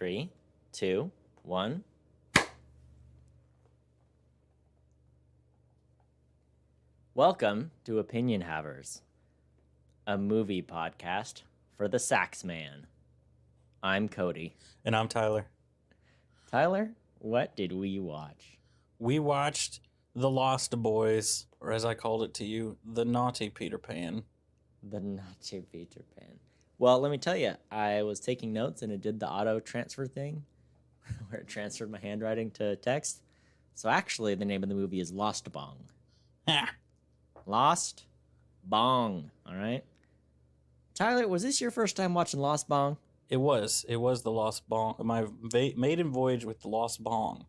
3, 2, 1. Welcome to Opinion Havers, a movie podcast for the Sax Man. I'm Cody. And I'm Tyler. Tyler, what did we watch? We watched The Lost Boys, or as I called it to you, The Naughty Peter Pan. The Naughty Peter Pan. Well, let me tell you, I was taking notes and it did the auto transfer thing where it transferred my handwriting to text. So actually, the name of the movie is Lost Bong. Lost Bong, all right? Tyler, was this your first time watching Lost Bong? It was The Lost Bong. My maiden voyage with The Lost Bong.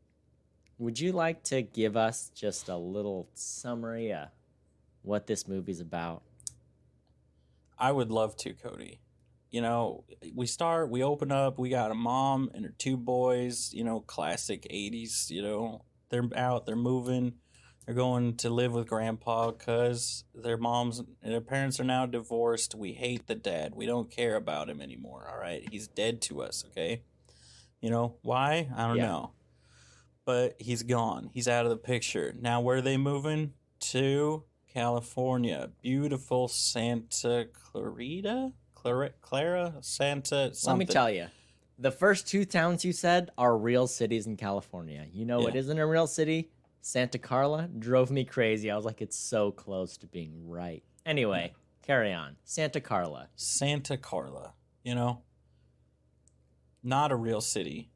Would you like to give us just a little summary of what this movie's about? I would love to, Cody. You know, we open up, we got a mom and her two boys, you know, classic 80s, you know. They're out, they're moving, they're going to live with grandpa because their moms and their parents are now divorced. We hate the dad. We don't care about him anymore, all right? He's dead to us, okay? You know, why? I don't know. But he's gone. He's out of the picture. Now, where are they moving? To California. Beautiful Santa Clarita? Clara? Santa something. Let me tell you. The first two towns you said are real cities in California. You know what isn't a real city? Santa Carla drove me crazy. I was like, it's so close to being right. Anyway, carry on. Santa Carla. Santa Carla, you know? Not a real city,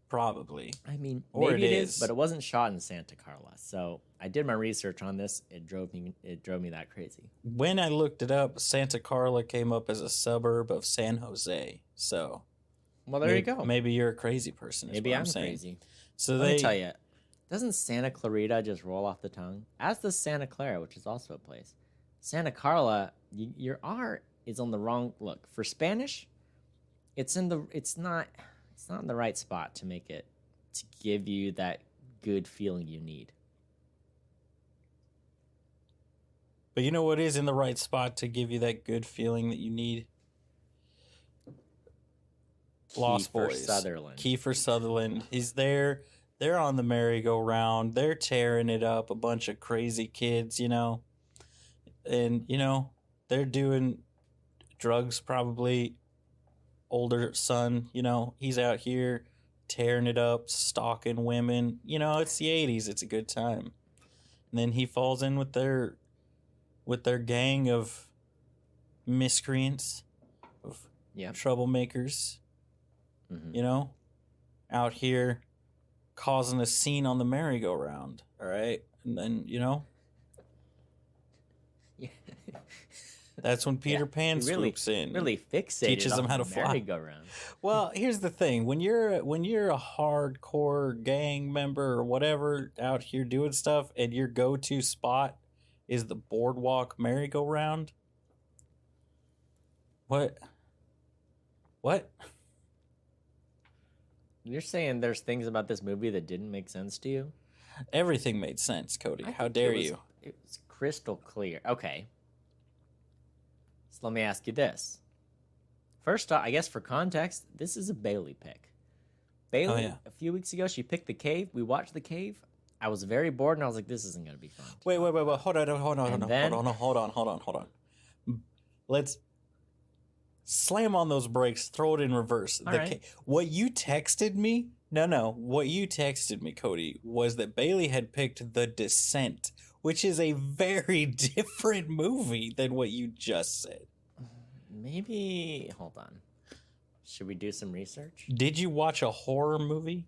probably. I mean, or maybe it is, but it wasn't shot in Santa Carla. So I did my research on this. It drove me that crazy. When I looked it up, Santa Carla came up as a suburb of San Jose. So, well, there you go. Maybe you're a crazy person. Maybe I'm crazy. So let me tell you, doesn't Santa Clarita just roll off the tongue? As does Santa Clara, which is also a place. Santa Carla, your R is on the wrong look. For Spanish, it's not in the right spot to make it to give you that good feeling you need. But you know what is in the right spot to give you that good feeling that you need? Lost Boys. Kiefer Sutherland. He's there. They're on the merry-go-round. They're tearing it up. A bunch of crazy kids, you know. And, you know, they're doing drugs probably. Older son, you know, he's out here tearing it up, stalking women. You know, it's the 80s. It's a good time. And then he falls in with their gang of miscreants, of troublemakers, you know, out here causing a scene on the merry-go-round, all right? And then, you know, that's when Peter Pan swoops in. Really fixated teaches them how to fly. Merry-go-round. Well, here's the thing. When you're a hardcore gang member or whatever out here doing stuff and your go-to spot is the boardwalk merry-go-round, What? You're saying there's things about this movie that didn't make sense to you? Everything made sense, Cody. How dare you? It was crystal clear. Okay. So let me ask you this. First off, I guess for context, this is a Bailey pick. Bailey, a few weeks ago, she picked The Cave. We watched The Cave. I was very bored, and I was like, this isn't going to be fun. Wait. Hold on. Let's slam on those brakes, throw it in reverse. What you texted me, what you texted me, Cody, was that Bailey had picked The Descent, which is a very different movie than what you just said. Maybe, hold on. Should we do some research? Did you watch a horror movie?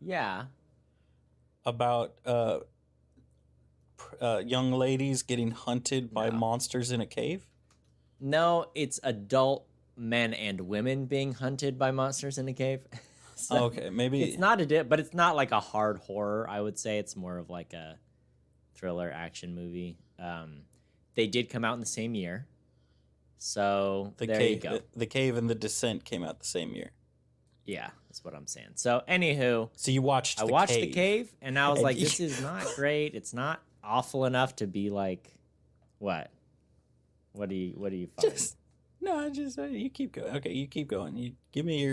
Yeah. About young ladies getting hunted by monsters in a cave? No, it's adult men and women being hunted by monsters in a cave. So okay, maybe it's not but it's not like a hard horror. I would say it's more of like a thriller action movie. They did come out in the same year, so there you go. The Cave and The Descent came out the same year. Yeah, that's what I'm saying. So anywho, so you watched? I watched The Cave, and I was like, this is not great. It's not awful enough to be like, what? What do you find? You keep going. Okay, you keep going. You give me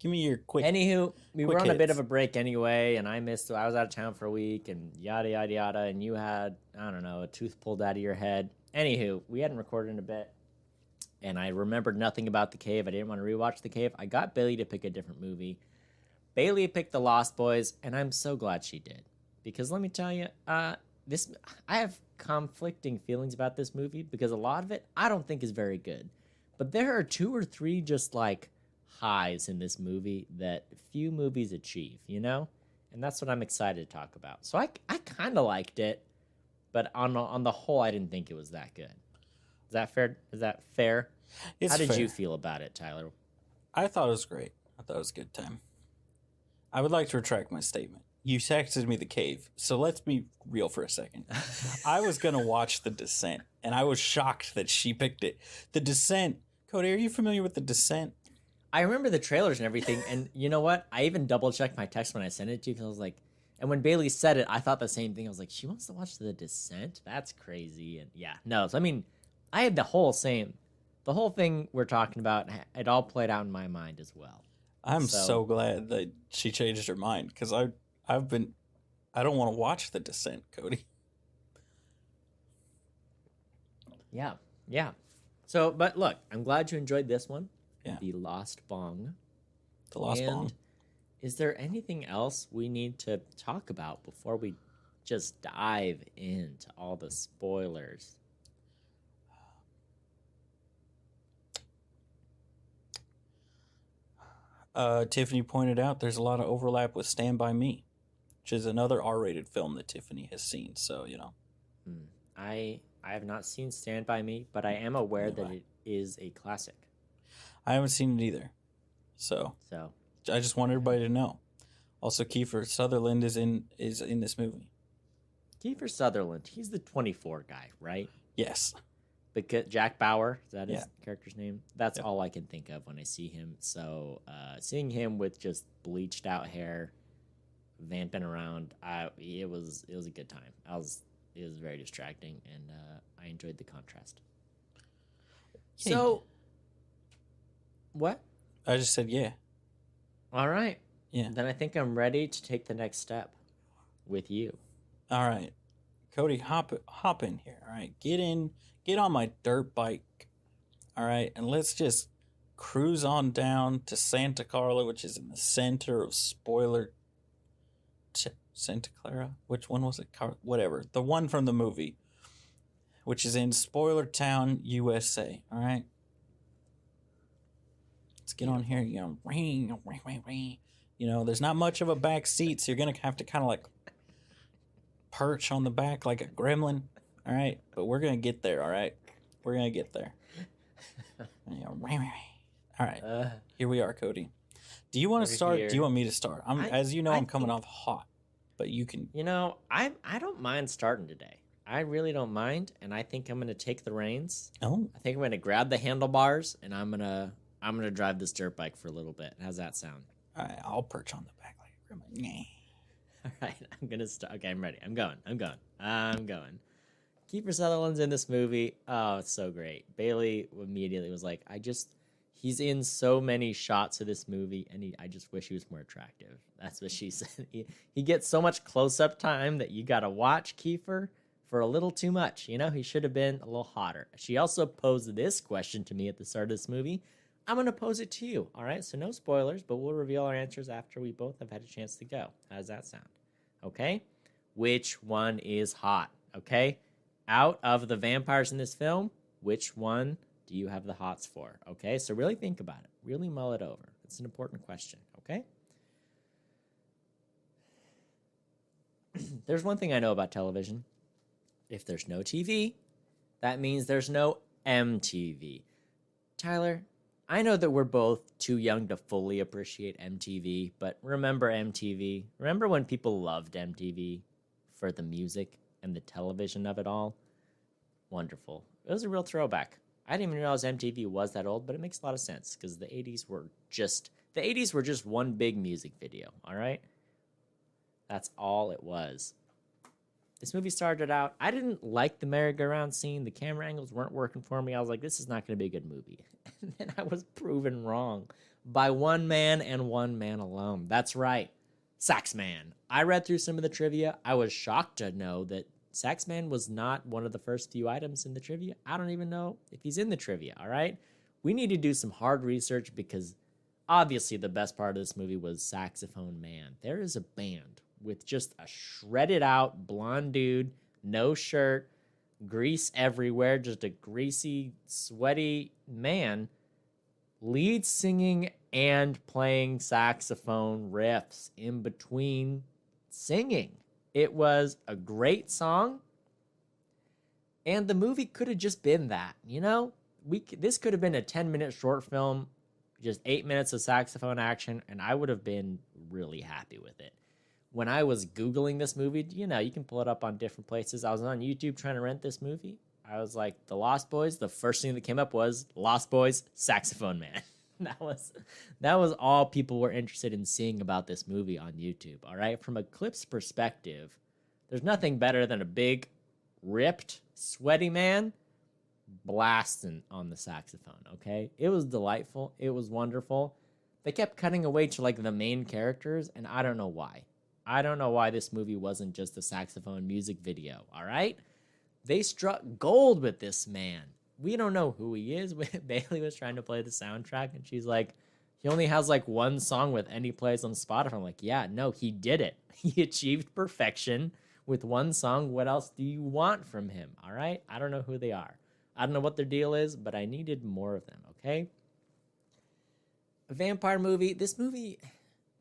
Give me your quick. Anywho, we were on hits. a bit of a break anyway, and I was out of town for a week, and yada yada yada. And you had, I don't know, a tooth pulled out of your head. Anywho, we hadn't recorded in a bit, and I remembered nothing about The Cave. I didn't want to rewatch The Cave. I got Bailey to pick a different movie. Bailey picked The Lost Boys, and I'm so glad she did, because let me tell you, I have conflicting feelings about this movie because a lot of it I don't think is very good, but there are 2 or 3 just like highs in this movie that few movies achieve, you know? And that's what I'm excited to talk about. So I kind of liked it, but on the whole, I didn't think it was that good. Is that fair? Is that fair? It's How did fair. you feel about it, Tyler? I thought it was great. I thought it was a good time. I would like to retract my statement. You texted me The Cave, so let's be real for a second. I was going to watch The Descent, and I was shocked that she picked it. The Descent. Cody, are you familiar with The Descent? I remember the trailers and everything, and you know what? I even double-checked my text when I sent it to you, because I was like, and when Bailey said it, I thought the same thing. I was like, she wants to watch The Descent? That's crazy. And yeah, no. So, I mean, I had the whole thing we're talking about, it all played out in my mind as well. I'm so glad that she changed her mind, because I don't want to watch The Descent, Cody. Yeah. So, but look, I'm glad you enjoyed this one. Yeah. The Lost Bong. The Lost Bong. Is there anything else we need to talk about before we just dive into all the spoilers? Tiffany pointed out there's a lot of overlap with Stand By Me, which is another R-rated film that Tiffany has seen. So, you know. I have not seen Stand By Me, but I am aware that it is a classic. I haven't seen it either. So I just want everybody to know. Also, Kiefer Sutherland is in this movie. Kiefer Sutherland, he's the 24 guy, right? Yes. Because Jack Bauer, is that his character's name? That's all I can think of when I see him. So seeing him with just bleached out hair, vamping around, it was a good time. It was very distracting, and I enjoyed the contrast. Yeah. So, what? I just said yeah. All right. Yeah. Then I think I'm ready to take the next step with you. All right. Cody, hop in here. All right. Get on my dirt bike. All right. And let's just cruise on down to Santa Carla, which is in the center of Santa Clara? Which one was it? Whatever. The one from the movie, which is in Spoiler Town, USA. All right. Let's get on here. You know, there's not much of a back seat, so you're going to have to kind of like perch on the back like a gremlin. All right. But we're going to get there. All right. We're going to get there. All right. Here we are, Cody. Do you want to start? Do you want me to start? I'm coming off hot, but you can. You know, I don't mind starting today. I really don't mind, and I think I'm going to take the reins. Oh. I think I'm going to grab the handlebars, and I'm gonna drive this dirt bike for a little bit. How's that sound? All right, I'll perch on the back like a gremlin. All right, I'm gonna start. Okay, I'm ready. I'm going. Kiefer Sutherland's in this movie. Oh, it's so great. Bailey immediately was like, he's in so many shots of this movie, and I just wish he was more attractive. That's what she said. He gets so much close-up time that you gotta watch Kiefer for a little too much. You know, he should have been a little hotter. She also posed this question to me at the start of this movie. I'm going to pose it to you, all right? So no spoilers, but we'll reveal our answers after we both have had a chance to go. How does that sound? Okay? Which one is hot, okay? Out of the vampires in this film, which one do you have the hots for, okay? So really think about it. Really mull it over. It's an important question, okay? There's one thing I know about television. If there's no TV, that means there's no MTV. Tyler, I know that we're both too young to fully appreciate MTV, but remember MTV? Remember when people loved MTV for the music and the television of it all? Wonderful. It was a real throwback. I didn't even realize MTV was that old, but it makes a lot of sense because the 80s were just one big music video, all right? That's all it was. This movie started out, I didn't like the merry-go-round scene. The camera angles weren't working for me. I was like, this is not going to be a good movie. And then I was proven wrong. by one man and one man alone. That's right, Saxman. I read through some of the trivia. I was shocked to know that Saxman was not one of the first few items in the trivia. I don't even know if he's in the trivia, all right? We need to do some hard research because obviously the best part of this movie was Saxophone Man. There is a band with just a shredded out blonde dude, no shirt, grease everywhere, just a greasy, sweaty man, lead singing and playing saxophone riffs in between singing. It was a great song, and the movie could have just been that, you know? This could have been a 10-minute short film, just 8 minutes of saxophone action, and I would have been really happy with it. When I was Googling this movie, you know, you can pull it up on different places. I was on YouTube trying to rent this movie. I was like, The Lost Boys. The first thing that came up was Lost Boys, Saxophone Man. That was all people were interested in seeing about this movie on YouTube, all right? From a clip's perspective, there's nothing better than a big, ripped, sweaty man blasting on the saxophone, okay? It was delightful. It was wonderful. They kept cutting away to, like, the main characters, and I don't know why. I don't know why this movie wasn't just a saxophone music video, all right? They struck gold with this man. We don't know who he is. Bailey was trying to play the soundtrack, and she's like, he only has, like, one song with any plays on Spotify. I'm like, yeah, no, he did it. He achieved perfection with one song. What else do you want from him, all right? I don't know who they are. I don't know what their deal is, but I needed more of them, okay? A vampire movie. This movie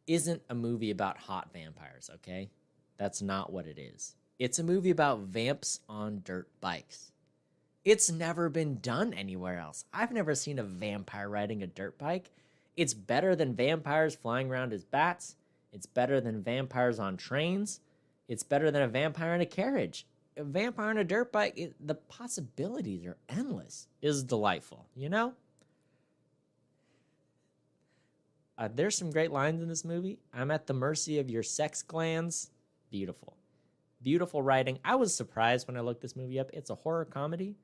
isn't a movie about hot vampires, okay? That's not what it is. It's a movie about vamps on dirt bikes. It's never been done anywhere else. I've never seen a vampire riding a dirt bike. It's better than vampires flying around as bats. It's better than vampires on trains. It's better than a vampire in a carriage. A vampire on a dirt bike, the possibilities are endless. Is delightful, you know? There's some great lines in this movie. I'm at the mercy of your sex glands. Beautiful. Beautiful writing. I was surprised when I looked this movie up. It's a horror comedy.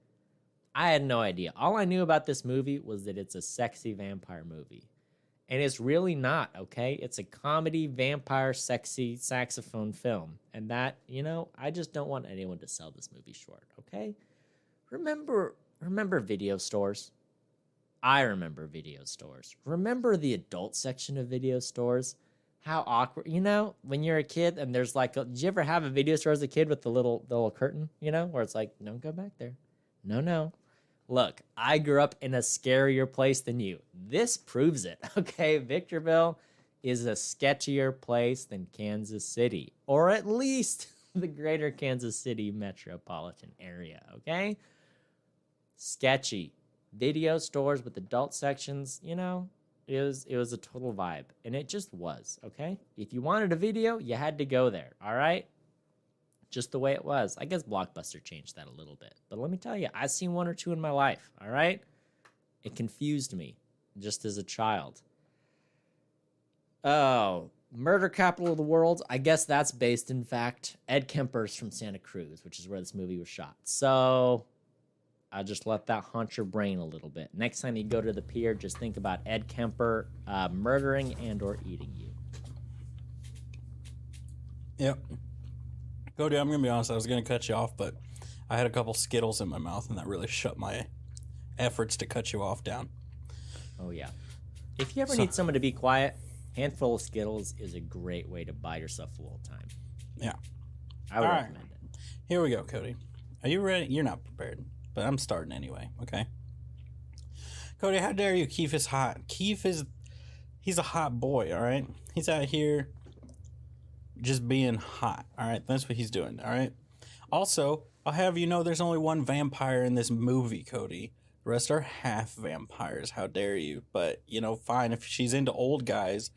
I had no idea. All I knew about this movie was that it's a sexy vampire movie. And it's really not, okay? It's a comedy, vampire, sexy saxophone film. And that, you know, I just don't want anyone to sell this movie short, okay? Remember video stores? I remember video stores. Remember the adult section of video stores? How awkward, you know, when you're a kid and there's like, did you ever have a video store as a kid with the little curtain, you know, where it's like, don't go back there. No. Look, I grew up in a scarier place than you. This proves it, okay? Victorville is a sketchier place than Kansas City, or at least the greater Kansas City metropolitan area, okay? Sketchy. Video stores with adult sections, you know, it was a total vibe. And it just was, okay? If you wanted a video, you had to go there, all right? Just the way it was. I guess Blockbuster changed that a little bit. But let me tell you, I've seen one or two in my life, all right? It confused me just as a child. Oh, Murder Capital of the World. I guess that's based, in fact, Ed Kemper's from Santa Cruz, which is where this movie was shot. So I'll just let that haunt your brain a little bit. Next time you go to the pier, just think about Ed Kemper murdering and or eating you. Yep. Cody, I'm going to be honest, I was going to cut you off, but I had a couple Skittles in my mouth, and that really shut my efforts to cut you off down. Oh, yeah. If you ever need someone to be quiet, handful of Skittles is a great way to buy yourself a little time. Yeah. I would recommend it. Here we go, Cody. Are you ready? You're not prepared, but I'm starting anyway, okay? Cody, how dare you? Keith is hot. He's a hot boy, all right? He's out here just being hot, all right? That's what he's doing, all right? Also, I'll have you know there's only one vampire in this movie, Cody. The rest are half vampires. How dare you? But, you know, fine if she's into old guys.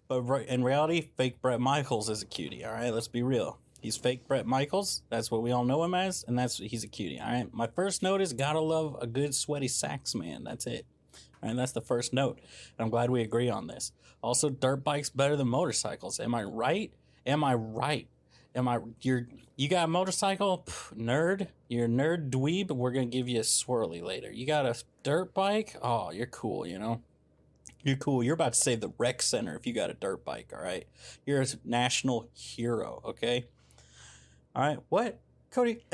But in reality, fake Bret Michaels is a cutie, all right? Let's be real. He's fake Bret Michaels. That's what we all know him as, and he's a cutie, all right? My first note is gotta love a good sweaty sax man. That's it. All right, that's the first note. And I'm glad we agree on this. Also, dirt bikes better than motorcycles. Am I right? You got a motorcycle? Nerd? You're a nerd dweeb? We're going to give you a swirly later. You got a dirt bike? Oh, you're cool, you know? You're cool. You're about to save the rec center if you got a dirt bike, all right? You're a national hero, okay? All right, what? Cody,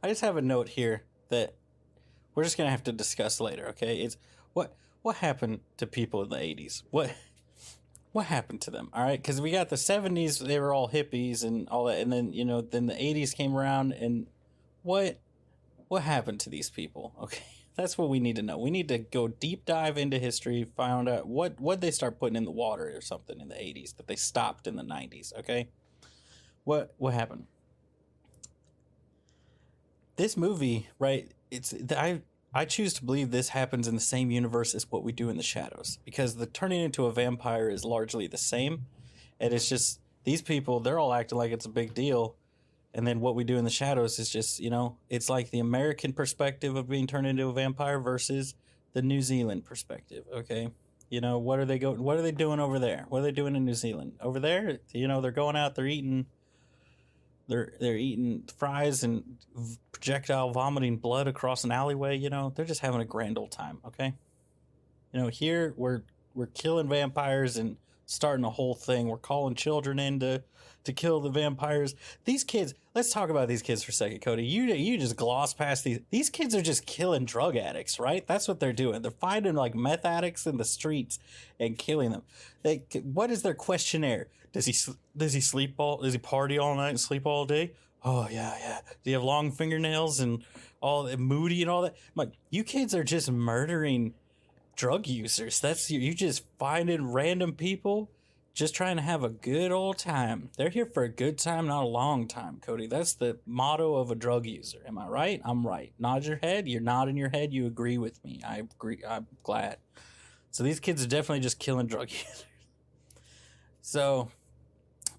I just have a note here that we're just going to have to discuss later, okay? It's what happened to people in the 80s? What happened to them, all right? Because we got the 70s, they were all hippies and all that, and then, then the 80s came around, and what happened to these people, okay? That's what we need to know. We need to go deep dive into history, find out what they start putting in the water or something in the 80s that they stopped in the 90s, okay? What happened? This movie, right, I choose to believe this happens in the same universe as what we do in the shadows, because the turning into a vampire is largely the same, and it's just these people, they're all acting like it's a big deal, and then what we do in the shadows is just, it's like the American perspective of being turned into a vampire versus the New Zealand perspective, okay? What are they doing over there? What are they doing in New Zealand? Over there, they're going out, they're eating fries and projectile vomiting blood across an alleyway, they're just having a grand old time, okay? Here we're killing vampires and starting a whole thing. We're calling children in to kill the vampires. These kids, let's talk about these kids for a second, Cody. You just gloss past these. These kids are just killing drug addicts, right? That's what they're doing. They're finding like meth addicts in the streets and killing them. What is their questionnaire? Does he sleep does he party all night and sleep all day? Oh yeah. Do you have long fingernails and all moody and all that? I'm like, you kids are just murdering drug users. You just finding random people just trying to have a good old time. They're here for a good time, not a long time, Cody. That's the motto of a drug user. Am I right? I'm right. Nod your head. You're nodding your head. You agree with me. I agree. I'm glad. So these kids are definitely just killing drug users. So,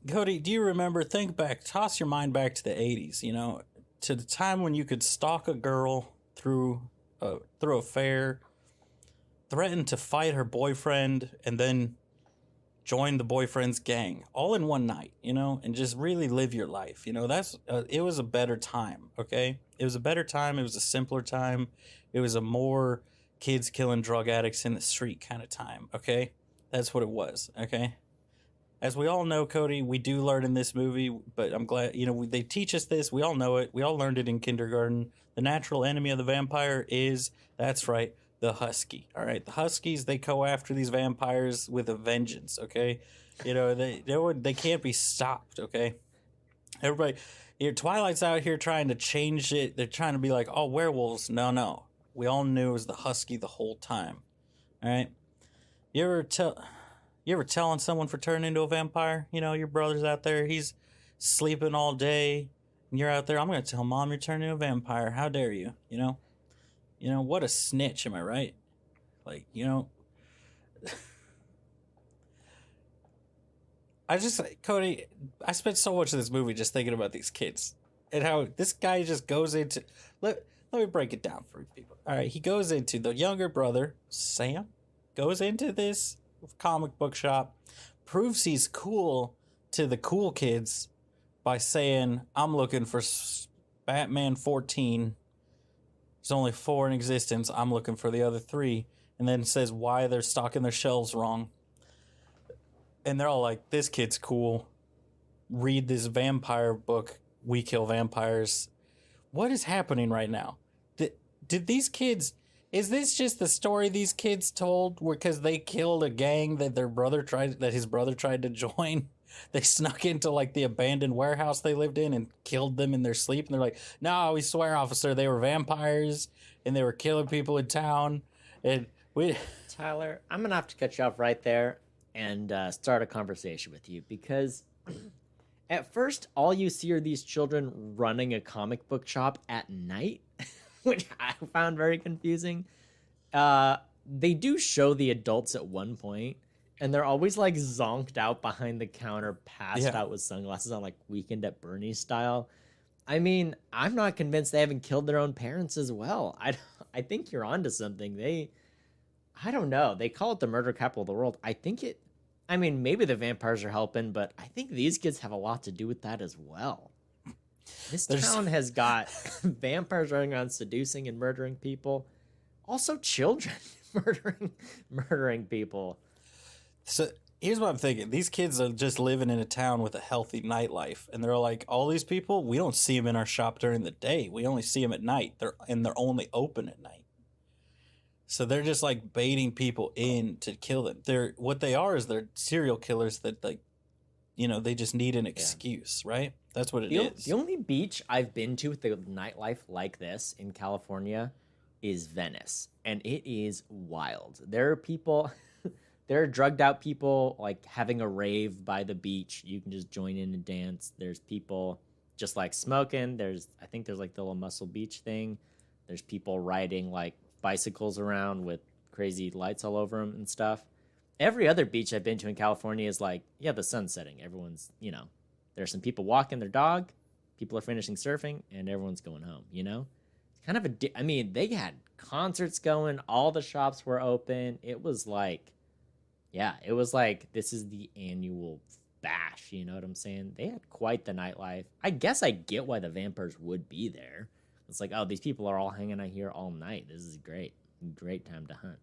Cody, do you remember, toss your mind back to the 80s, to the time when you could stalk a girl through a fair, threaten to fight her boyfriend, and then join the boyfriend's gang all in one night, and just really live your life. It was a better time, okay? It was a better time. It was a simpler time. It was a more kids killing drug addicts in the street kind of time, okay? That's what it was, okay? As we all know, Cody, we do learn in this movie, but I'm glad, they teach us this. We all know it. We all learned it in kindergarten. The natural enemy of the vampire is, that's right, the husky. All right, the huskies, they go after these vampires with a vengeance, okay? They can't be stopped, okay? Everybody, Twilight's out here trying to change it. They're trying to be like, oh, werewolves. No. We all knew it was the husky the whole time, all right? You ever telling someone for turning into a vampire? Your brother's out there, he's sleeping all day, and you're out there, I'm going to tell mom you're turning into a vampire. How dare you, what a snitch, am I right? Like, Cody, I spent so much of this movie just thinking about these kids and how this guy just goes into, let me break it down for people. All right, he goes into, the younger brother, Sam, goes into this comic book shop, proves he's cool to the cool kids by saying, I'm looking for Batman 14. There's only 4 in existence. I'm looking for the other 3. And then says why they're stocking their shelves wrong. And they're all like, this kid's cool. Read this vampire book. We kill vampires. What is happening right now? Did these kids... Is this just the story these kids told because they killed a gang that his brother tried to join? They snuck into like the abandoned warehouse they lived in and killed them in their sleep. And they're like, no, we swear, officer, they were vampires and they were killing people in town. And Tyler, I'm going to have to cut you off right there and start a conversation with you, because at first, all you see are these children running a comic book shop at night, which I found very confusing. They do show the adults at one point, and they're always like zonked out behind the counter, passed out with sunglasses on, like Weekend at Bernie's style. I mean, I'm not convinced they haven't killed their own parents as well. I think you're onto something. I don't know. They call it the murder capital of the world. I mean, maybe the vampires are helping, but I think these kids have a lot to do with that as well. This town has got vampires running around seducing and murdering people. Also children. murdering people. So here's what I'm thinking. These kids are just living in a town with a healthy nightlife. And they're like, all these people, we don't see them in our shop during the day. We only see them at night. They're only open at night. So they're just like baiting people in to kill them. What they are is they're serial killers that, like, you know, they just need an excuse, right? That's what it is. The only beach I've been to with the nightlife like this in California is Venice. And it is wild. There are people, there are drugged out people like having a rave by the beach. You can just join in and dance. There's people just like smoking. I think there's like the little Muscle Beach thing. There's people riding like bicycles around with crazy lights all over them and stuff. Every other beach I've been to in California is like, yeah, the sun's setting. Everyone's, you know, there's some people walking their dog, people are finishing surfing, and everyone's going home, you know? It's kind of I mean, they had concerts going, all the shops were open. It was like, yeah, it was like, this is the annual bash, you know what I'm saying? They had quite the nightlife. I guess I get why the vampires would be there. It's like, oh, these people are all hanging out here all night. This is great. Great time to hunt.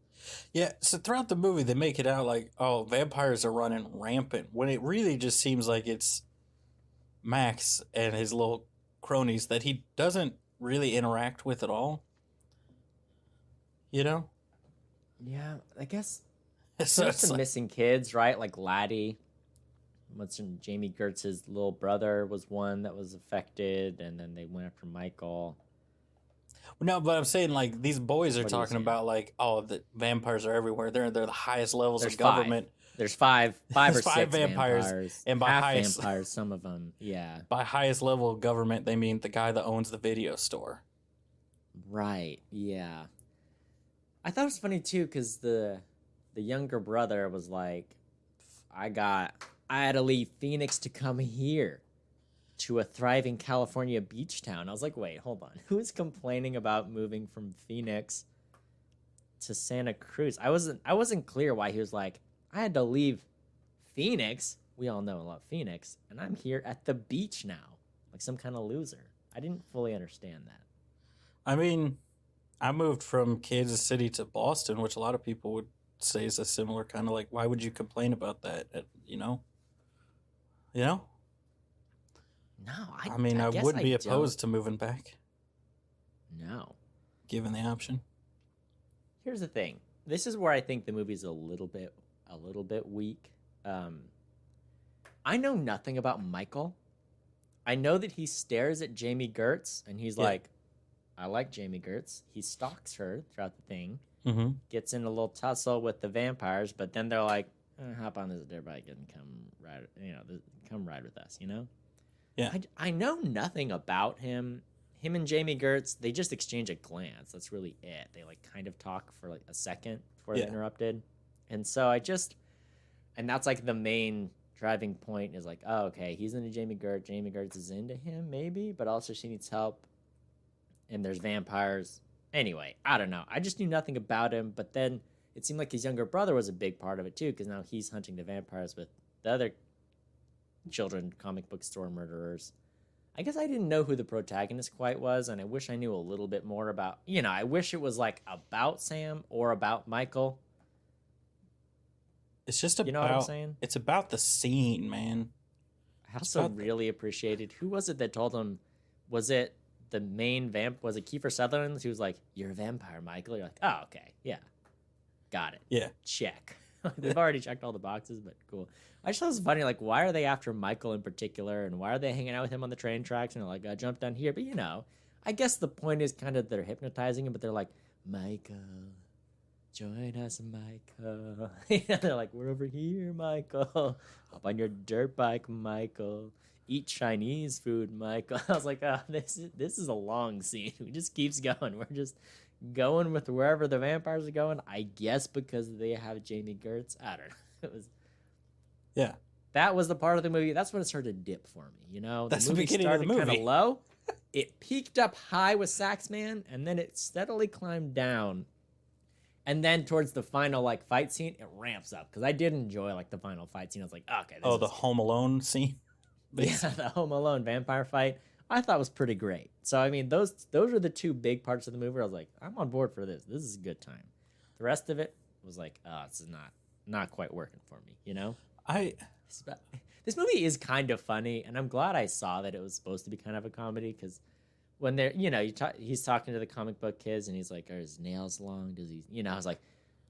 Yeah, so throughout the movie, they make it out like, oh, vampires are running rampant, when it really just seems like it's Max and his little cronies that he doesn't really interact with at all. You know? Yeah, I guess So there's some missing kids, right? Like Laddie. Jamie Gertz's little brother was one that was affected, and then they went after Michael. No, but I'm saying, like, these boys are talking about, like, oh, the vampires are everywhere. They're the highest levels of government. There's five or six vampires, and by highest vampires, some of them, yeah. By highest level of government, they mean the guy that owns the video store. Right. Yeah. I thought it was funny too because the younger brother was like, I had to leave Phoenix to come here to a thriving California beach town. I was like, wait, hold on. Who's complaining about moving from Phoenix to Santa Cruz? I wasn't clear why he was like, I had to leave Phoenix. We all know and love Phoenix, and I'm here at the beach now, like some kind of loser. I didn't fully understand that. I mean, I moved from Kansas City to Boston, which a lot of people would say is a similar kind of like, why would you complain about that? You know? You know? No, I mean, I wouldn't be opposed to moving back. No. Given the option. Here's the thing. This is where I think the movie's a little bit weak. I know nothing about Michael. I know that he stares at Jamie Gertz, and he's like, I like Jamie Gertz. He stalks her throughout the thing. Mm-hmm. Gets in a little tussle with the vampires, but then they're like, hop on this dirt bike and come ride with us, you know? Yeah. I know nothing about him. Him and Jamie Gertz, they just exchange a glance. That's really it. They like kind of talk for like a second before they're interrupted. And so and that's like the main driving point is like, oh, okay, he's into Jamie Gertz. Jamie Gertz is into him, maybe, but also she needs help. And there's vampires. Anyway, I don't know. I just knew nothing about him, but then it seemed like his younger brother was a big part of it too, because now he's hunting the vampires with the other children comic book store murderers. I guess I didn't know who the protagonist quite was, and I wish I knew a little bit more about, I wish it was like about Sam or about Michael. It's just about, you know what I'm saying? It's about the scene, man. I also really appreciated, who was it that told him, was it the main was it Kiefer Sutherland? He was like, you're a vampire, Michael. You're like, oh, okay, yeah. Got it. Yeah. Check. They've already checked all the boxes, but cool. I just thought it was funny, like, why are they after Michael in particular, and why are they hanging out with him on the train tracks, and they're like, jump down here, but I guess the point is kind of they're hypnotizing him, but they're like, Michael, join us, Michael. They're like, we're over here, Michael. Hop on your dirt bike, Michael. Eat Chinese food, Michael. I was like, oh, this is a long scene. It just keeps going. We're just going with wherever the vampires are going. I guess because they have Jamie Gertz. I don't know. It was. Yeah. That was the part of the movie. That's when it started to dip for me. That's the movie beginning started of the movie. Kind of low. It peaked up high with Saxman, and then it steadily climbed down. And then towards the final like fight scene, it ramps up because I did enjoy like the final fight scene. I was like, okay. The Home Alone scene. Yeah, the Home Alone vampire fight I thought was pretty great. So I mean, those are the two big parts of the movie where I was like, I'm on board for this. This is a good time. The rest of it was like, oh, this is not quite working for me, you know? This movie is kind of funny, and I'm glad I saw that it was supposed to be kind of a comedy, because when they're, he's talking to the comic book kids, and he's like, are his nails long? Does he, I was like,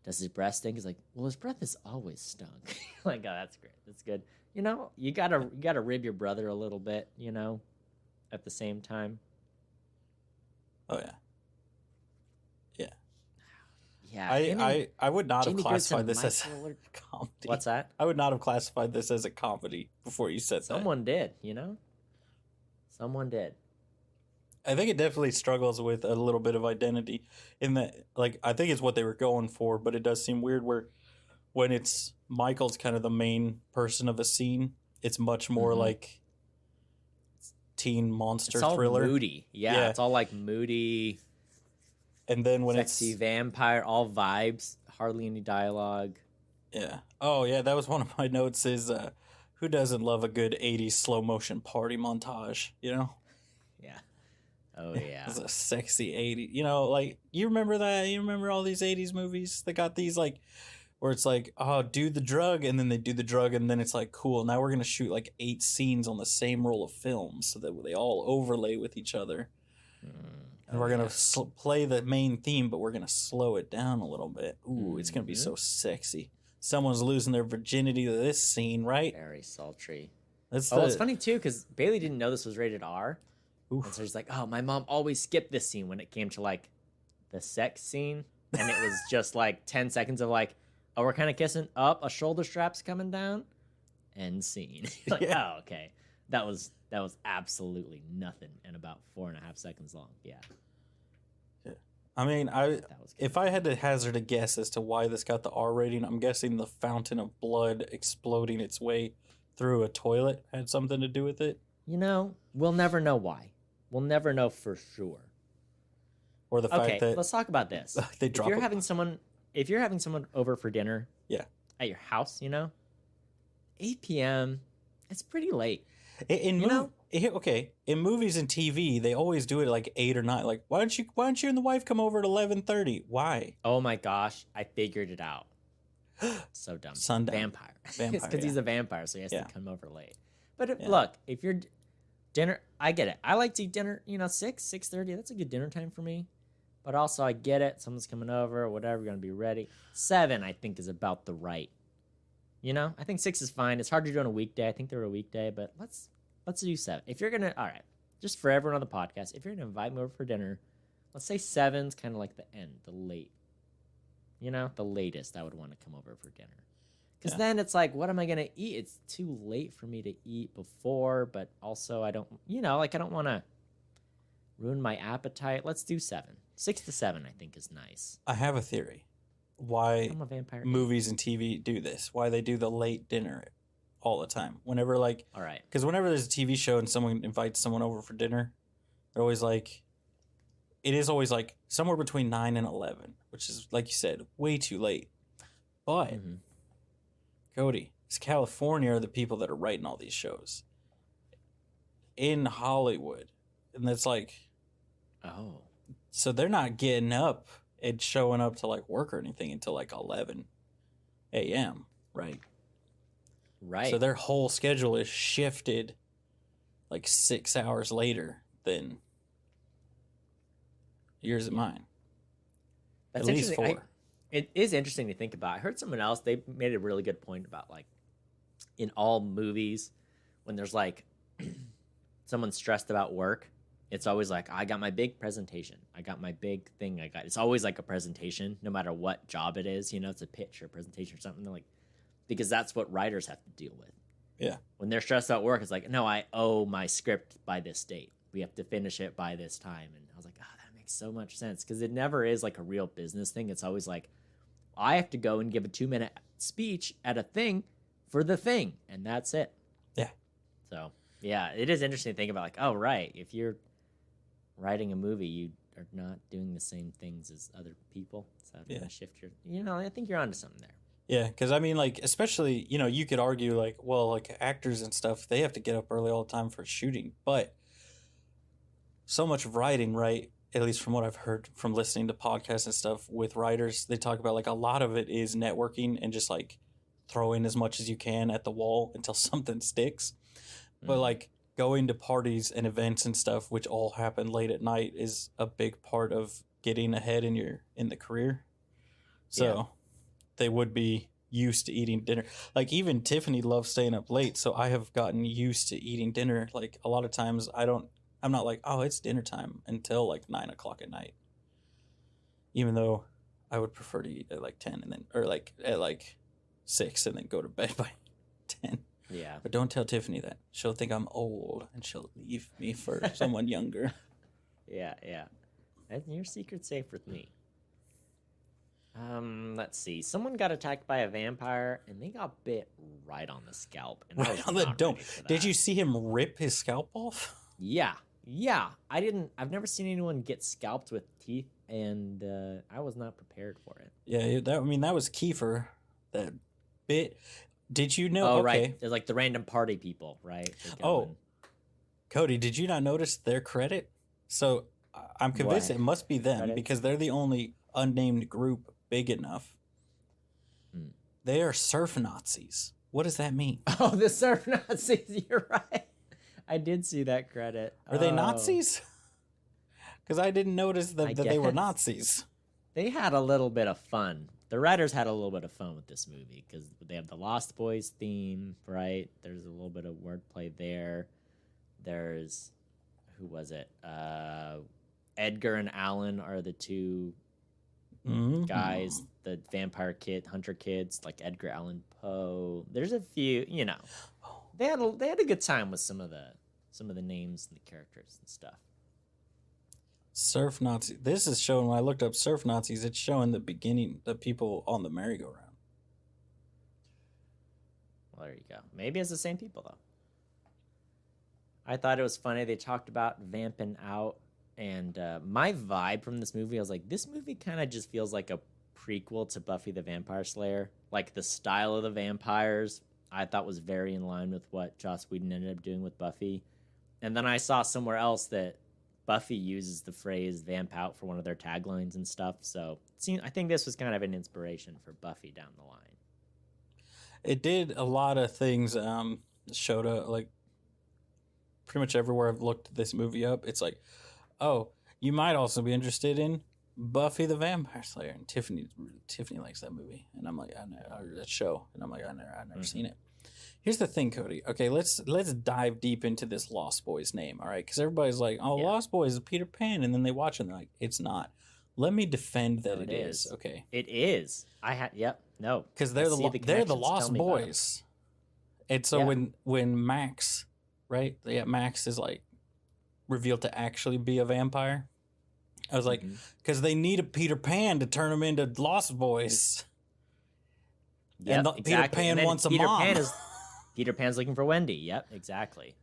does his breath stink? He's like, well, his breath has always stunk. Like, oh, that's great. That's good. You gotta rib your brother a little bit, at the same time. Oh, yeah. Yeah. I would not have classified this as a comedy. What's that? I would not have classified this as a comedy before you said Someone did, Someone did. I think it definitely struggles with a little bit of identity in that, like, I think it's what they were going for, but it does seem weird when it's Michael's kind of the main person of a scene, it's much more like teen monster thriller. It's all moody. Yeah, it's all like moody. And then when sexy vampire, all vibes, hardly any dialogue. Yeah. Oh, yeah, that was one of my notes is who doesn't love a good 80s slow motion party montage, Yeah. Oh, yeah. It's a sexy 80s. Like, you remember that? You remember all these 80s movies? They got these, like, where it's like, oh, do the drug, and then they do the drug, and then it's like, cool, now we're going to shoot, like, 8 scenes on the same roll of film so that they all overlay with each other. And we're going to play the main theme, but we're going to slow it down a little bit. Ooh, it's going to be so sexy. Someone's losing their virginity to this scene, right? Very sultry. It's funny, too, because Bailey didn't know this was rated R. Oof. And so she's like, oh, my mom always skipped this scene when it came to, like, the sex scene. And it was just, like, 10 seconds of, like, oh, we're kind of kissing up, a shoulder strap's coming down, end scene. Like, oh, okay. That was absolutely nothing and about 4.5 seconds long. Yeah. I mean, if I had to hazard a guess as to why this got the R rating, I'm guessing the fountain of blood exploding its way through a toilet had something to do with it. We'll never know why. We'll never know for sure. Or the fact that let's talk about this. If you're having someone over for dinner, at your house, 8 p.m. It's pretty late. In movies and TV, they always do it like 8 or 9. Like, why don't you and the wife come over at 11:30? Why? Oh my gosh, I figured it out. So dumb. Sundown. Vampire. It's because he's a vampire, so he has to come over late. But look, if you're dinner, I get it. I like to eat dinner, 6:30. That's a good dinner time for me. But also, I get it. Someone's coming over, whatever, going to be ready. 7, I think, is about the right. I think 6 is fine. It's hard to do on a weekday. I think they're a weekday, but let's do 7. If you're gonna, all right, just for everyone on the podcast, if you're gonna invite me over for dinner, let's say 7's kind of like the end, the late. The latest I would want to come over for dinner. Because then it's like, what am I going to eat? It's too late for me to eat before, but also I don't, I don't want to ruin my appetite. Let's do 7. 6 to 7, I think, is nice. I have a theory. Why movies and TV do this. Why they do the late dinner all the time. Whenever, like... All right. Because whenever there's a TV show and someone invites someone over for dinner, they're always like... It is always like somewhere between 9 and 11, which is, like you said, way too late. But, Cody, it's California are the people that are writing all these shows. In Hollywood. And it's like... Oh. So they're not getting up and showing up to, like, work or anything until, like, 11 a.m., right? Right. So their whole schedule is shifted, like, 6 hours later than... yours and mine. That's at least 4. It is interesting to think about. I heard someone else, they made a really good point about, like, in all movies, when there's, like, someone stressed about work, it's always like, I got my big presentation. I got my big thing. It's always like a presentation, no matter what job it is. It's a pitch or a presentation or something. Like, because that's what writers have to deal with. Yeah. When they're stressed about work, it's like, no, I owe my script by this date. We have to finish it by this time. And I was like, that makes so much sense. Because it never is like a real business thing. It's always like, I have to go and give a 2-minute speech at a thing for the thing. And that's it. Yeah. So, yeah, it is interesting to think about, like, oh, right. If you're writing a movie, you are not doing the same things as other people. So going to shift your, I think you're onto something there. Yeah, because I mean, like, especially, you could argue, like, well, like, actors and stuff, they have to get up early all the time for shooting. But so much of writing, right, at least from what I've heard from listening to podcasts and stuff with writers, they talk about like a lot of it is networking and just like throwing as much as you can at the wall until something sticks. But like going to parties and events and stuff, which all happen late at night, is a big part of getting ahead in the career. So they would be used to eating dinner. Like even Tiffany loves staying up late, so I have gotten used to eating dinner. Like a lot of times I'm not like, oh, it's dinner time until like 9 o'clock at night. Even though I would prefer to eat at like 10 and then, or like at like 6 and then go to bed by 10. Yeah. But don't tell Tiffany that. She'll think I'm old and she'll leave me for someone younger. Yeah. And your secret's safe with me. Let's see. Someone got attacked by a vampire and they got bit right on the scalp. And right on the dome. Did you see him rip his scalp off? Yeah. I've never seen anyone get scalped with teeth, and I was not prepared for it. Yeah, that was Kiefer. That bit. Did you know? Oh, okay. Right. They're like the random party people, right? Oh, Cody, did you not notice their credit? So I'm convinced it must be them because they're the only unnamed group big enough. They are surf Nazis. What does that mean? Oh, the surf Nazis. You're right. I did see that credit. Are they Nazis? Because I didn't notice that they were Nazis. They had a little bit of fun. The writers had a little bit of fun with this movie because they have the Lost Boys theme, right? There's a little bit of wordplay there. There's, who was it? Edgar and Alan are the two guys, the vampire hunter kids, like Edgar Allan Poe. There's a few, they had a good time with some of the names and the characters and stuff. Surf Nazi. This is showing, when I looked up surf Nazis, it's showing the people on the merry-go-round. Well, there you go. Maybe it's the same people, though. I thought it was funny. They talked about vamping out, and my vibe from this movie, I was like, this movie kind of just feels like a prequel to Buffy the Vampire Slayer. Like, the style of the vampires, I thought was very in line with what Joss Whedon ended up doing with Buffy. And then I saw somewhere else that Buffy uses the phrase vamp out for one of their taglines and stuff. So I think this was kind of an inspiration for Buffy down the line. It did a lot of things. Showed up like pretty much everywhere I've looked this movie up. It's like, oh, you might also be interested in Buffy the Vampire Slayer. And Tiffany likes that movie. And I'm like, or that show. And I'm like, I've never seen it. Here's the thing, Cody. Okay, let's dive deep into this Lost Boys name, all right? Because everybody's like, oh, Lost Boys is Peter Pan. And then they watch it and they're like, it's not. Let me defend that it is. Okay. It is. No. Because they're the Lost Boys. And so when Max, right? Yeah, Max is like revealed to actually be a vampire. I was like, because they need a Peter Pan to turn them into Lost Boys. Yep, and Peter Pan wants a mom. Peter Pan's looking for Wendy. Yep, exactly.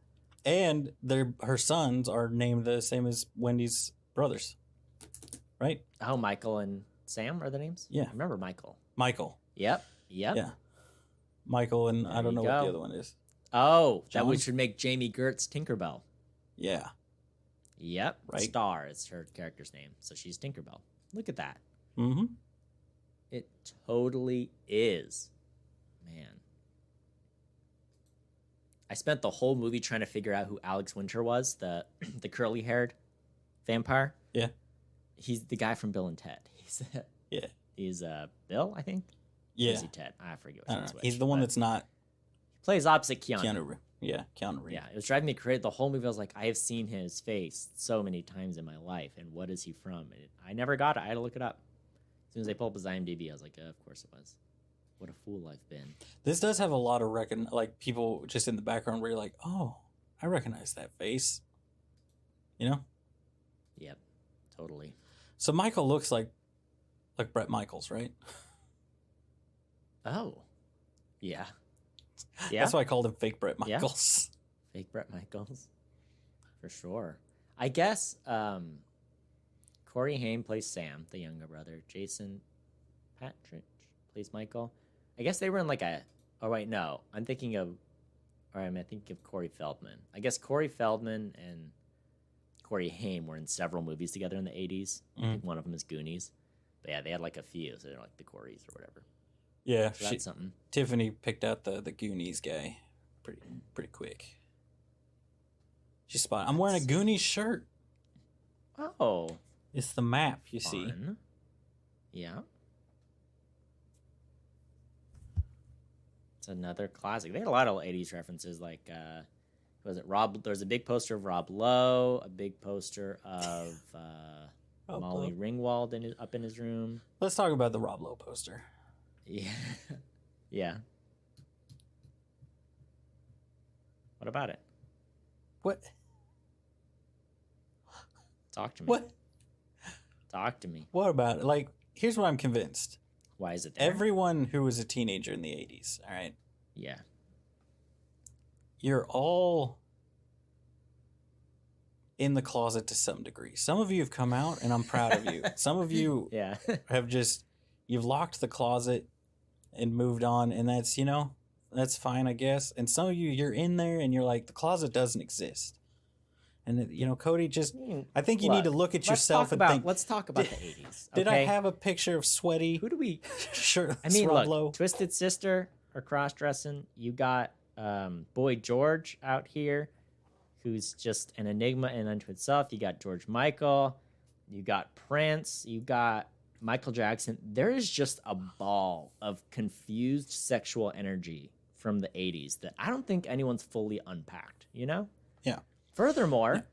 And her sons are named the same as Wendy's brothers, right? Oh, Michael and Sam are the names? Yeah. I remember Michael. Michael. Yep. Yeah. Michael and I don't know what the other one is. Oh, John? That should make Jamie Gertz Tinkerbell. Yeah. Yep. Right. Star is her character's name. So she's Tinkerbell. Look at that. Mm-hmm. It totally is. Man. I spent the whole movie trying to figure out who Alex Winter was, the curly-haired vampire. Yeah. He's the guy from Bill and Ted. He's Bill, I think? Yeah. Or is he Ted? I forget which one's which. He's the one that's not. He plays opposite Keanu. Keanu Reeves. Yeah, it was driving me crazy. The whole movie, I was like, I have seen his face so many times in my life, and what is he from? And I never got it. I had to look it up. As soon as they pulled up his IMDb, I was like, of course it was. What a fool I've been. This does have a lot of people just in the background where you're like, oh, I recognize that face. You know? Yep, totally. So Michael looks like Bret Michaels, right? Oh, yeah. That's why I called him fake Bret Michaels. Yeah. Fake Bret Michaels, for sure. I guess Corey Haim plays Sam, the younger brother. Jason Patrick plays Michael. I guess they were in I'm thinking of Corey Feldman. I guess Corey Feldman and Corey Haim were in several movies together in the 80s. I think one of them is Goonies. But yeah, they had like a few, so they're like the Coreys or whatever. Yeah, so that's something. Tiffany picked out the Goonies guy pretty quick. She's spot. I'm wearing a Goonies shirt. Oh, it's the map. You fun. See? Yeah. It's another classic. They had a lot of 80s references, like was it Rob? There's a big poster of Rob Lowe, a big poster of Molly Ringwald up in his room. Let's talk about the Rob Lowe poster. Yeah. Yeah. What about it? What? Talk to me. What? Talk to me. What about it? Like, here's what I'm convinced. Why is it there? Everyone who was a teenager in the 80s, all right? Yeah. You're all in the closet to some degree. Some of you have come out, and I'm proud of you. Some of you yeah. have you've locked the closet and moved on, and that's, that's fine, I guess. And some of you, you're in there, and you're like, the closet doesn't exist. And, Cody, I think you need to look at yourself and think. Let's talk about the 80s. Okay? Did I have a picture of sweaty? Who do we? Shirtless I mean, Rob look, Lowe? Twisted Sister or cross-dressing. You got Boy George out here, who's just an enigma in unto itself. You got George Michael. You got Prince. You got Michael Jackson. There is just a ball of confused sexual energy from the 80s that I don't think anyone's fully unpacked, Yeah. Furthermore,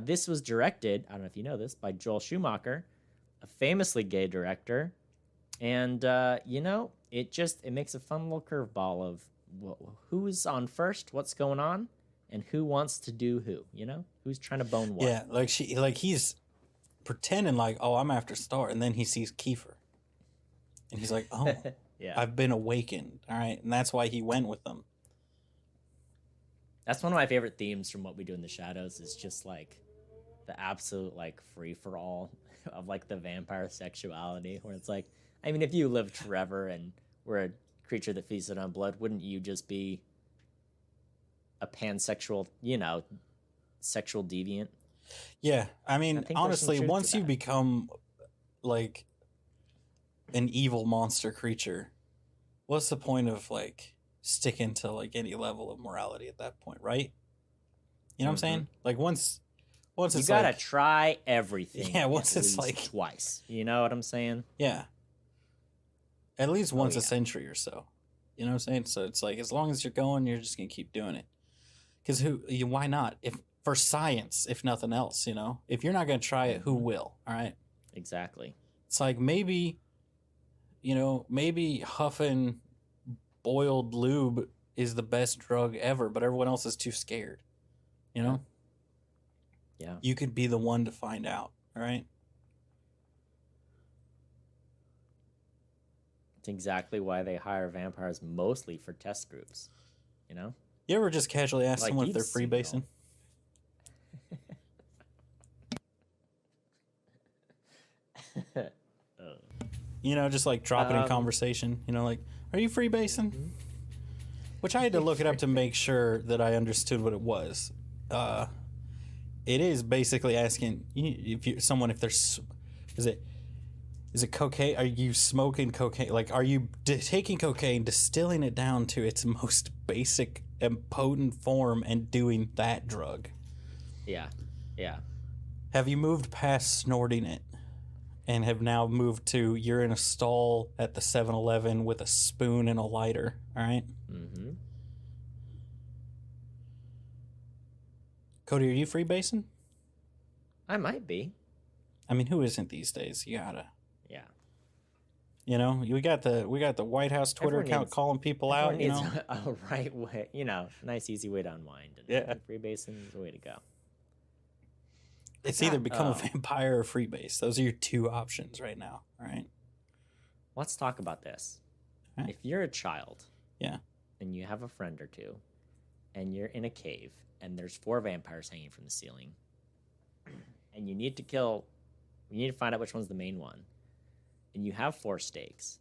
this was directed, I don't know if you know this, by Joel Schumacher, a famously gay director. And, it makes a fun little curveball of who's on first, what's going on, and who wants to do who, Who's trying to bone what. Yeah, he's pretending like, oh, I'm after Star, and then he sees Kiefer. And he's like, oh, yeah. I've been awakened, all right? And that's why he went with them. That's one of my favorite themes from What We Do in the Shadows is just, like, the absolute, like, free-for-all of, like, the vampire sexuality, where it's like, I mean, if you lived forever and were a creature that feasted on blood, wouldn't you just be a pansexual, sexual deviant? Yeah, I mean, honestly, once you become, like, an evil monster creature, what's the point of, like, sticking to, like, any level of morality at that point, right? You know what I'm saying? Like, once it's you gotta try everything. Yeah, once it's like twice. You know what I'm saying? Yeah. At least once a century or so. You know what I'm saying? So it's like, as long as you're going, you're just gonna keep doing it. Because why not? If for science, if nothing else, if you're not gonna try it, who will? All right. Exactly. It's like maybe huffing boiled lube is the best drug ever, but everyone else is too scared. Yeah. You could be the one to find out, all right? It's exactly why they hire vampires mostly for test groups, You ever just casually ask someone if they're freebasing? Just like drop it in conversation, like, are you freebasing? Mm-hmm. Which I had to look it up to make sure that I understood what it was. It is basically asking if there's, is it cocaine? Are you smoking cocaine? Like, are you taking cocaine, distilling it down to its most basic and potent form and doing that drug? Yeah. Yeah. Have you moved past snorting it? And have now moved to you're in a stall at the 7-Eleven with a spoon and a lighter, all right? Mm-hmm. Cody, are you freebasing? I might be. I mean, who isn't these days? You gotta. Yeah. We got the White House Twitter account calling people out. Needs a right way, nice easy way to unwind. And freebasing is the way to go. It's either become a vampire or freebase. Those are your two options right now. All right. Let's talk about this. Right. If you're a child, and you have a friend or two, and you're in a cave, and there's 4 vampires hanging from the ceiling, and you need to find out which one's the main one, and you have 4 stakes,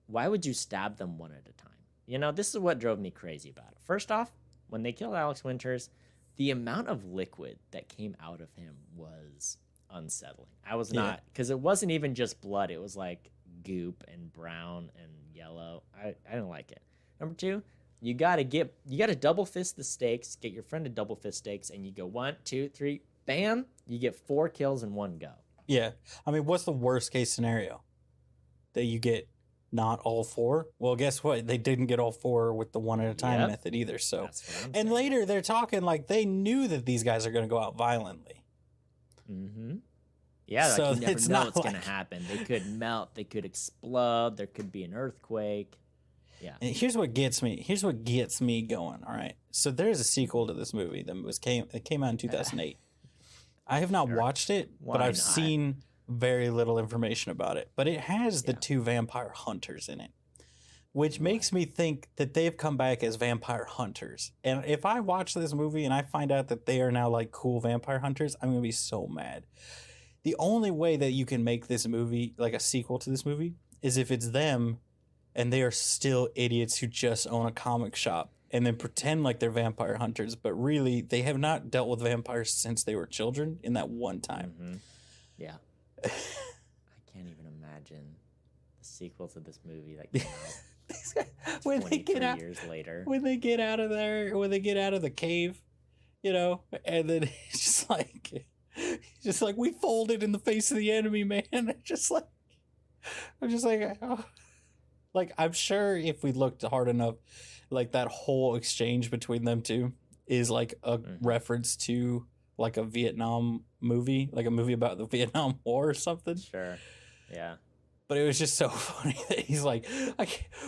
why would you stab them one at a time? This is what drove me crazy about it. First off, when they killed Alex Winters, the amount of liquid that came out of him was unsettling. I was not, because it wasn't even just blood. It was like goop and brown and yellow. I didn't like it. Number 2, you gotta double fist the stakes, get your friend to double fist stakes, and you go 1, 2, 3, bam, you get 4 kills in one go. Yeah. I mean, what's the worst case scenario? That you get not all 4? Well, guess what? They didn't get all 4 with the one at a time method either. So, and later they're talking like they knew that these guys are going to go out violently. Mm-hmm. Yeah, like, so you never know what's going to happen. They could melt. They could explode. There could be an earthquake. Yeah. And here's what gets me. Here's what gets me going. All right. So there's a sequel to this movie that came out in 2008. I have not watched it, but I've seen very little information about it. But it has the 2 vampire hunters in it, which makes me think that they've come back as vampire hunters. And if I watch this movie and I find out that they are now like cool vampire hunters, I'm going to be so mad. The only way that you can make this movie like a sequel to this movie is if it's them and they are still idiots who just own a comic shop and then pretend like they're vampire hunters, but really they have not dealt with vampires since they were children in that one time. Mm-hmm. Yeah. I can't even imagine the sequel to this movie that came out when they get out years later. When they get out of there, when they get out of the cave, you know, and then it's just like we folded in the face of the enemy, man. I'm just like, oh. Like, I'm sure if we looked hard enough, like that whole exchange between them two is like a reference to like a Vietnam movie, like a movie about the Vietnam War or something. Sure. Yeah. But it was just so funny that he's like,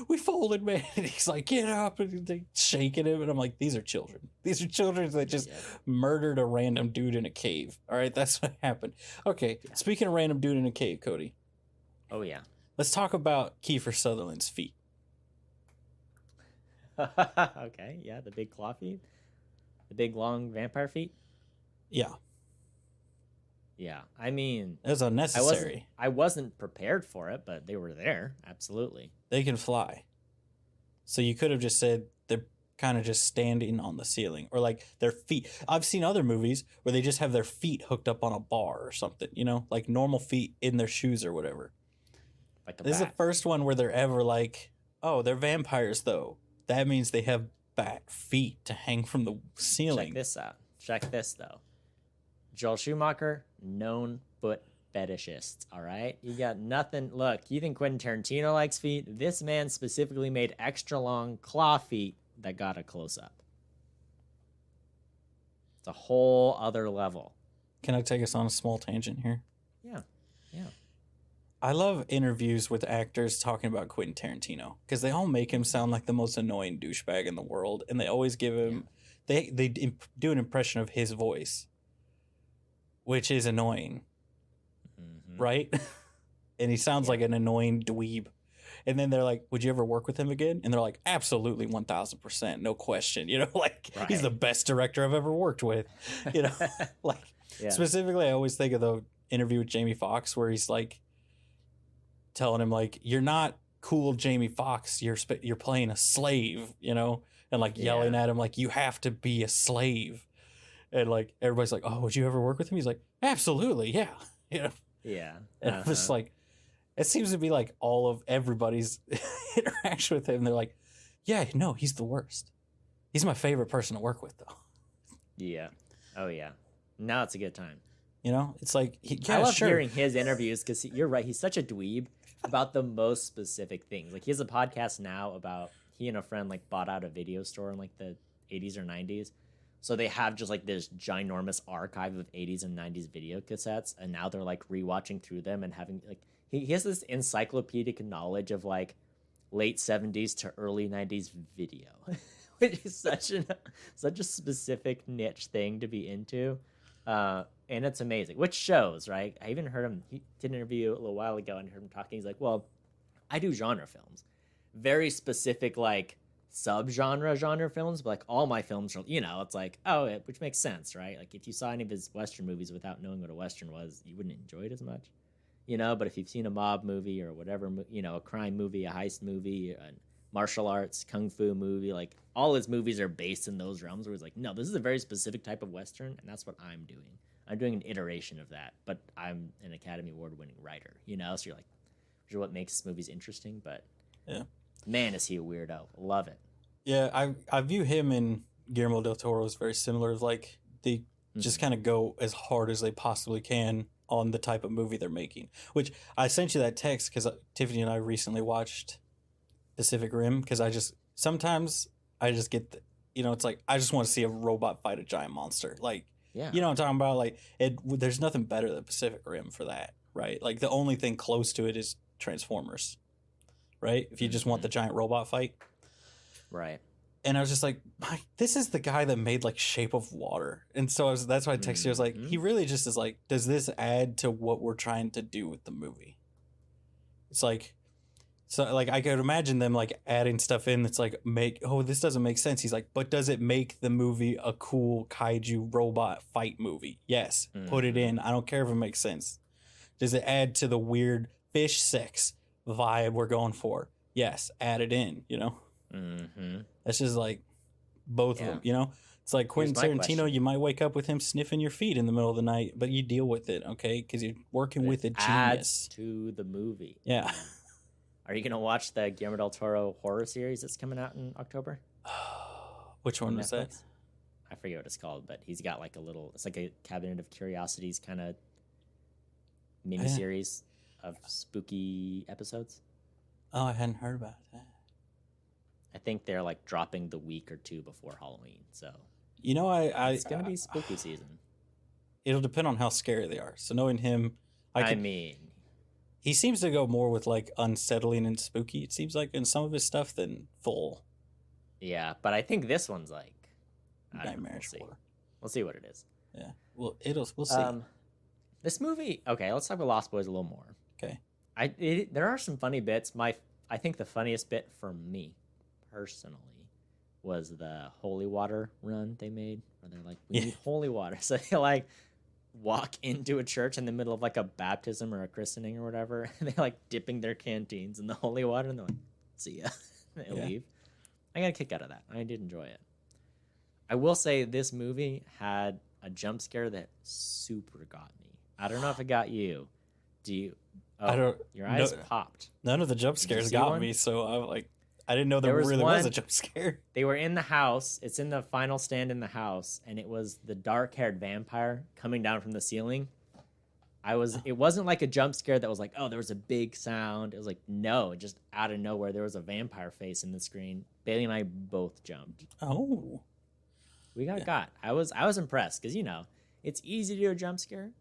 we folded, man. And he's like, get up. And they're shaking him. And I'm like, these are children. These are children that just murdered a random dude in a cave. All right, that's what happened. Okay, speaking of random dude in a cave, Cody. Oh, yeah. Let's talk about Kiefer Sutherland's feet. Okay, yeah, the big claw feet. The big, long vampire feet. Yeah. Yeah, I mean... It was unnecessary. I wasn't prepared for it, but they were there. Absolutely. They can fly. So you could have just said they're kind of just standing on the ceiling. Or like their feet. I've seen other movies where they just have their feet hooked up on a bar or something. You know, like normal feet in their shoes or whatever. Like this is the first one where they're ever like, oh, they're vampires, though. That means they have bat feet to hang from the ceiling. Check this out. Check this, though. Joel Schumacher, known foot fetishist, all right? You got nothing. Look, you think Quentin Tarantino likes feet? This man specifically made extra long claw feet that got a close-up. It's a whole other level. Can I take us on a small tangent here? Yeah, yeah. I love interviews with actors talking about Quentin Tarantino because they all make him sound like the most annoying douchebag in the world, and they always give him they do an impression of his voice, which is annoying, right? And he sounds like an annoying dweeb. And then they're like, "Would you ever work with him again?" And they're like, "Absolutely, 1,000%, no question." You know, like he's the best director I've ever worked with. You know, like specifically, I always think of the interview with Jamie Foxx where he's like telling him like, "You're not cool, Jamie Foxx. You're playing a slave," you know, and like yelling at him like, "You have to be a slave." And like everybody's like, "Oh, would you ever work with him?" He's like, "Absolutely, yeah." You know, And I'm just like, it seems to be like all of everybody's interaction with him. They're like, "Yeah, no, he's the worst. He's my favorite person to work with, though." Yeah. Oh yeah. Now it's a good time. You know, it's like I love hearing his interviews because you're right. He's such a dweeb about the most specific things. Like he has a podcast now about he and a friend like bought out a video store in like the 80s or 90s. So they have just like this ginormous archive of 80s and 90s video cassettes, and now they're like rewatching through them and having like he has this encyclopedic knowledge of like late 70s to early 90s video, which is such a specific niche thing to be into. And it's amazing, which shows, right? I even heard him, he did an interview a little while ago and heard him talking. He's like, well, I do genre films, very specific, like genre films, but like all my films are, you know, it's like, which makes sense, right? Like if you saw any of his Western movies without knowing what a Western was, you wouldn't enjoy it as much, you know, but if you've seen a mob movie or whatever, you know, a crime movie, a heist movie, a martial arts, kung fu movie. Like all his movies are based in those realms where he's like, no, this is a very specific type of Western, and that's what I'm doing. I'm doing an iteration of that, but I'm an Academy Award winning writer, you know? So you're like, which is what makes movies interesting, but yeah. Man, is he a weirdo. Love it. Yeah, I view him and Guillermo del Toro as very similar. Like they just kind of go as hard as they possibly can on the type of movie they're making. Which I sent you that text because Tiffany and I recently watched Pacific Rim because sometimes I just get, it's like I just want to see a robot fight a giant monster. Like, yeah. You know what I'm talking about? Like there's nothing better than Pacific Rim for that, right? Like the only thing close to it is Transformers. Right? If you just want the giant robot fight. Right. And I was just like, this is the guy that made like Shape of Water. And so that's why I texted you. I was like, he really just is like, does this add to what we're trying to do with the movie? It's like, so like I could imagine them like adding stuff in that's like this doesn't make sense. He's like, but does it make the movie a cool kaiju robot fight movie? Yes. Put it in. I don't care if it makes sense. Does it add to the weird fish sex vibe we're going for? Yes, add it in, That's just like both of them, It's like Quentin Tarantino, you might wake up with him sniffing your feet in the middle of the night, but you deal with it, okay? Because you're working with a genius. Adds to the movie. Yeah. Are you going to watch the Guillermo del Toro horror series that's coming out in October? Which one was that? I forget what it's called, but he's got like it's like a Cabinet of Curiosities kind of miniseries of spooky episodes. Oh, I hadn't heard about that. I think they're like dropping the week or two before Halloween, so it's gonna be spooky season. It'll depend on how scary they are. So knowing him, he seems to go more with like unsettling and spooky. It seems like in some of his stuff than full. Yeah, but I think this one's like nightmarish. We'll see what it is. Yeah, we'll see. This movie. Okay, let's talk about Lost Boys a little more. Okay. There are some funny bits. I think the funniest bit for me, personally, was the holy water run they made, where they're like, we need holy water. So they like walk into a church in the middle of like a baptism or a christening or whatever, and they're like dipping their canteens in the holy water, and they're like, see ya. And they leave. I got a kick out of that. I did enjoy it. I will say this movie had a jump scare that super got me. I don't know if it got you. Do you? Oh, your eyes popped. None of the jump scares got me, so I didn't know there really was a jump scare. They were in the house. It's in the final stand in the house, and it was the dark-haired vampire coming down from the ceiling. It wasn't like a jump scare that was like, oh, there was a big sound. It was like, no, just out of nowhere, there was a vampire face in the screen. Bailey and I both jumped. Oh. We got. I was impressed because, it's easy to do a jump scare.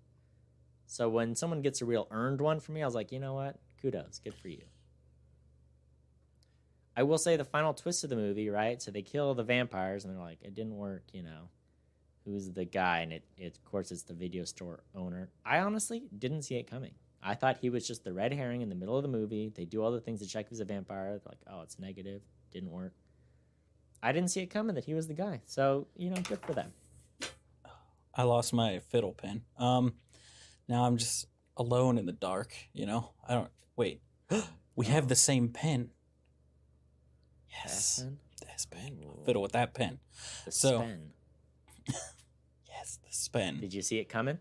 So when someone gets a real earned one for me, I was like, you know what? Kudos. Good for you. I will say the final twist of the movie, right? So they kill the vampires, and they're like, it didn't work, Who's the guy? And of course, it's the video store owner. I honestly didn't see it coming. I thought he was just the red herring in the middle of the movie. They do all the things to check if he's a vampire. They're like, oh, it's negative. Didn't work. I didn't see it coming that he was the guy. So, good for them. I lost my fiddle pen. Now I'm just alone in the dark, wait. We have the same pen. Yes. The S-Pen. Fiddle with that pen. The Spen. Yes, the Spen. Did you see it coming?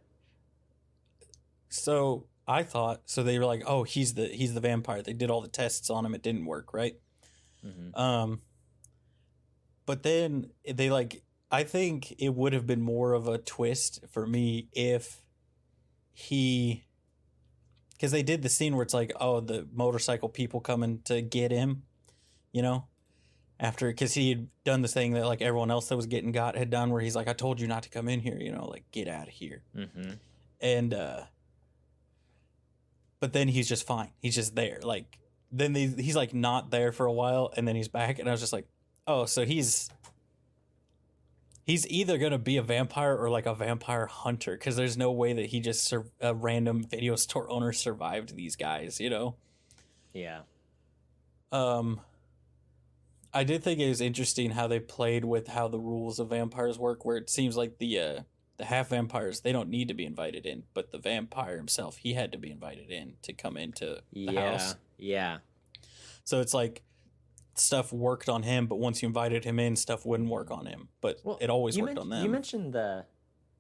So I thought, they were like, oh, he's the vampire. They did all the tests on him. It didn't work, right? Mm-hmm. But then I think it would have been more of a twist for me if because they did the scene where it's like, oh, the motorcycle people coming to get him, after, because he had done the thing that like everyone else that was getting got had done, where he's like, I told you not to come in here, like get out of here. Mm-hmm. And but then he's just fine. He's just there. Like then he's like not there for a while, and then he's back, and I was just like, oh, so he's either going to be a vampire or like a vampire hunter, because there's no way that he just a random video store owner survived these guys, Yeah. I did think it was interesting how they played with how the rules of vampires work, where it seems like the half vampires, they don't need to be invited in, but the vampire himself, he had to be invited in to come into the house. Yeah. So it's like stuff worked on him, but once you invited him in, stuff wouldn't work on him. But it always worked on them. You mentioned the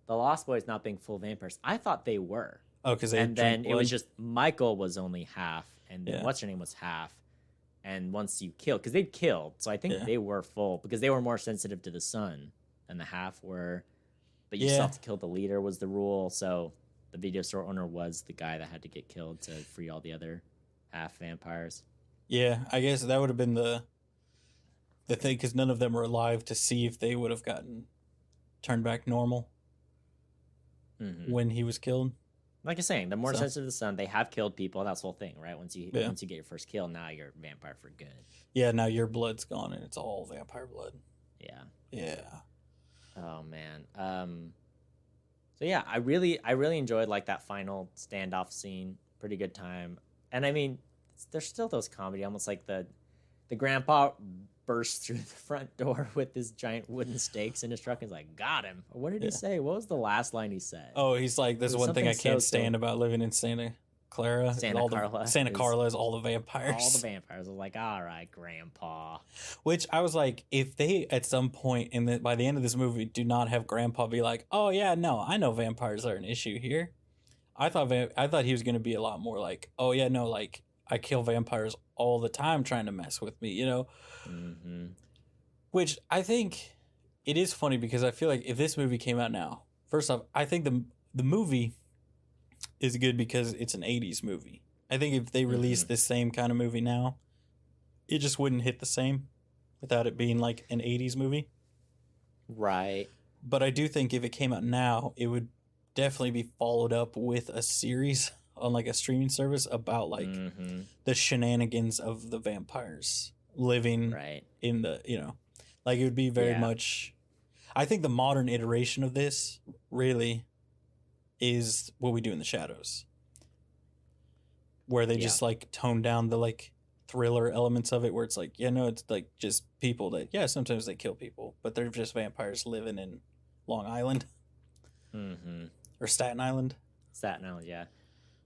Lost Boys not being full vampires. I thought they were. Oh, because they and then blood? It was just Michael was only half, and then what's her name was half. And once you kill, because they'd killed, so I think they were full because they were more sensitive to the sun than the half were. But you still have to kill the leader was the rule. So the video store owner was the guy that had to get killed to free all the other half vampires. Yeah, I guess that would have been the thing, because none of them were alive to see if they would have gotten turned back normal when he was killed. Like I'm saying, the more sensitive to the sun, they have killed people. That's the whole thing, right? Once you get your first kill, now you're a vampire for good. Yeah, now your blood's gone and it's all vampire blood. Yeah. Yeah. Oh man. So yeah, I really enjoyed like that final standoff scene. Pretty good time. And I mean, there's still those comedy, almost like the grandpa bursts through the front door with his giant wooden stakes in his truck and is like, got him. What did he say? What was the last line he said? Oh, he's like, this is one thing I can't stand about living in Santa Clara. Santa Carla. Santa Carla is all the vampires. All the vampires are like, all right, grandpa. Which I was like, if they at some point by the end of this movie do not have grandpa be like, oh yeah, no, I know vampires are an issue here. I thought he was going to be a lot more like, oh yeah, no, like I kill vampires all the time trying to mess with me, you know? Mm-hmm. Which I think it is funny because I feel like if this movie came out now, first off, I think the movie is good because it's an 80s movie. I think if they released this same kind of movie now, it just wouldn't hit the same without it being like an 80s movie. Right. But I do think if it came out now, it would definitely be followed up with a series on like a streaming service about like the shenanigans of the vampires living in the, you know, like it would be very much, I think the modern iteration of this really is What We Do in the Shadows, where they just like tone down the like thriller elements of it, where it's like, yeah, no, it's like just people that, yeah, sometimes they kill people, but they're just vampires living in Long Island or Staten Island. Staten Island, yeah.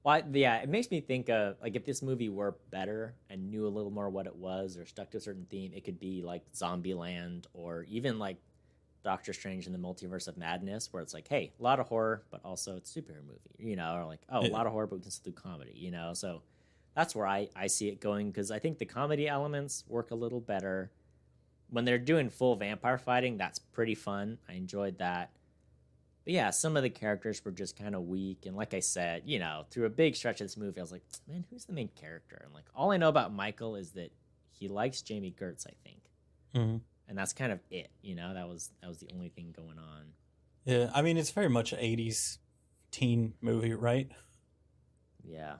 Well, yeah, it makes me think of like if this movie were better and knew a little more what it was or stuck to a certain theme, it could be like Zombieland or even like Doctor Strange in the Multiverse of Madness, where it's like, hey, a lot of horror, but also it's a superhero movie, you know, or like, a lot of horror, but we can still do comedy, you know? So that's where I see it going, because I think the comedy elements work a little better. When they're doing full vampire fighting, that's pretty fun. I enjoyed that. But yeah, some of the characters were just kind of weak. And like I said, you know, through a big stretch of this movie, I was like, man, who's the main character? And like, all I know about Michael is that he likes Jamie Gertz, I think. And that's kind of it, you know, that was the only thing going on. Yeah, I mean, it's very much an 80s teen movie, right? Yeah.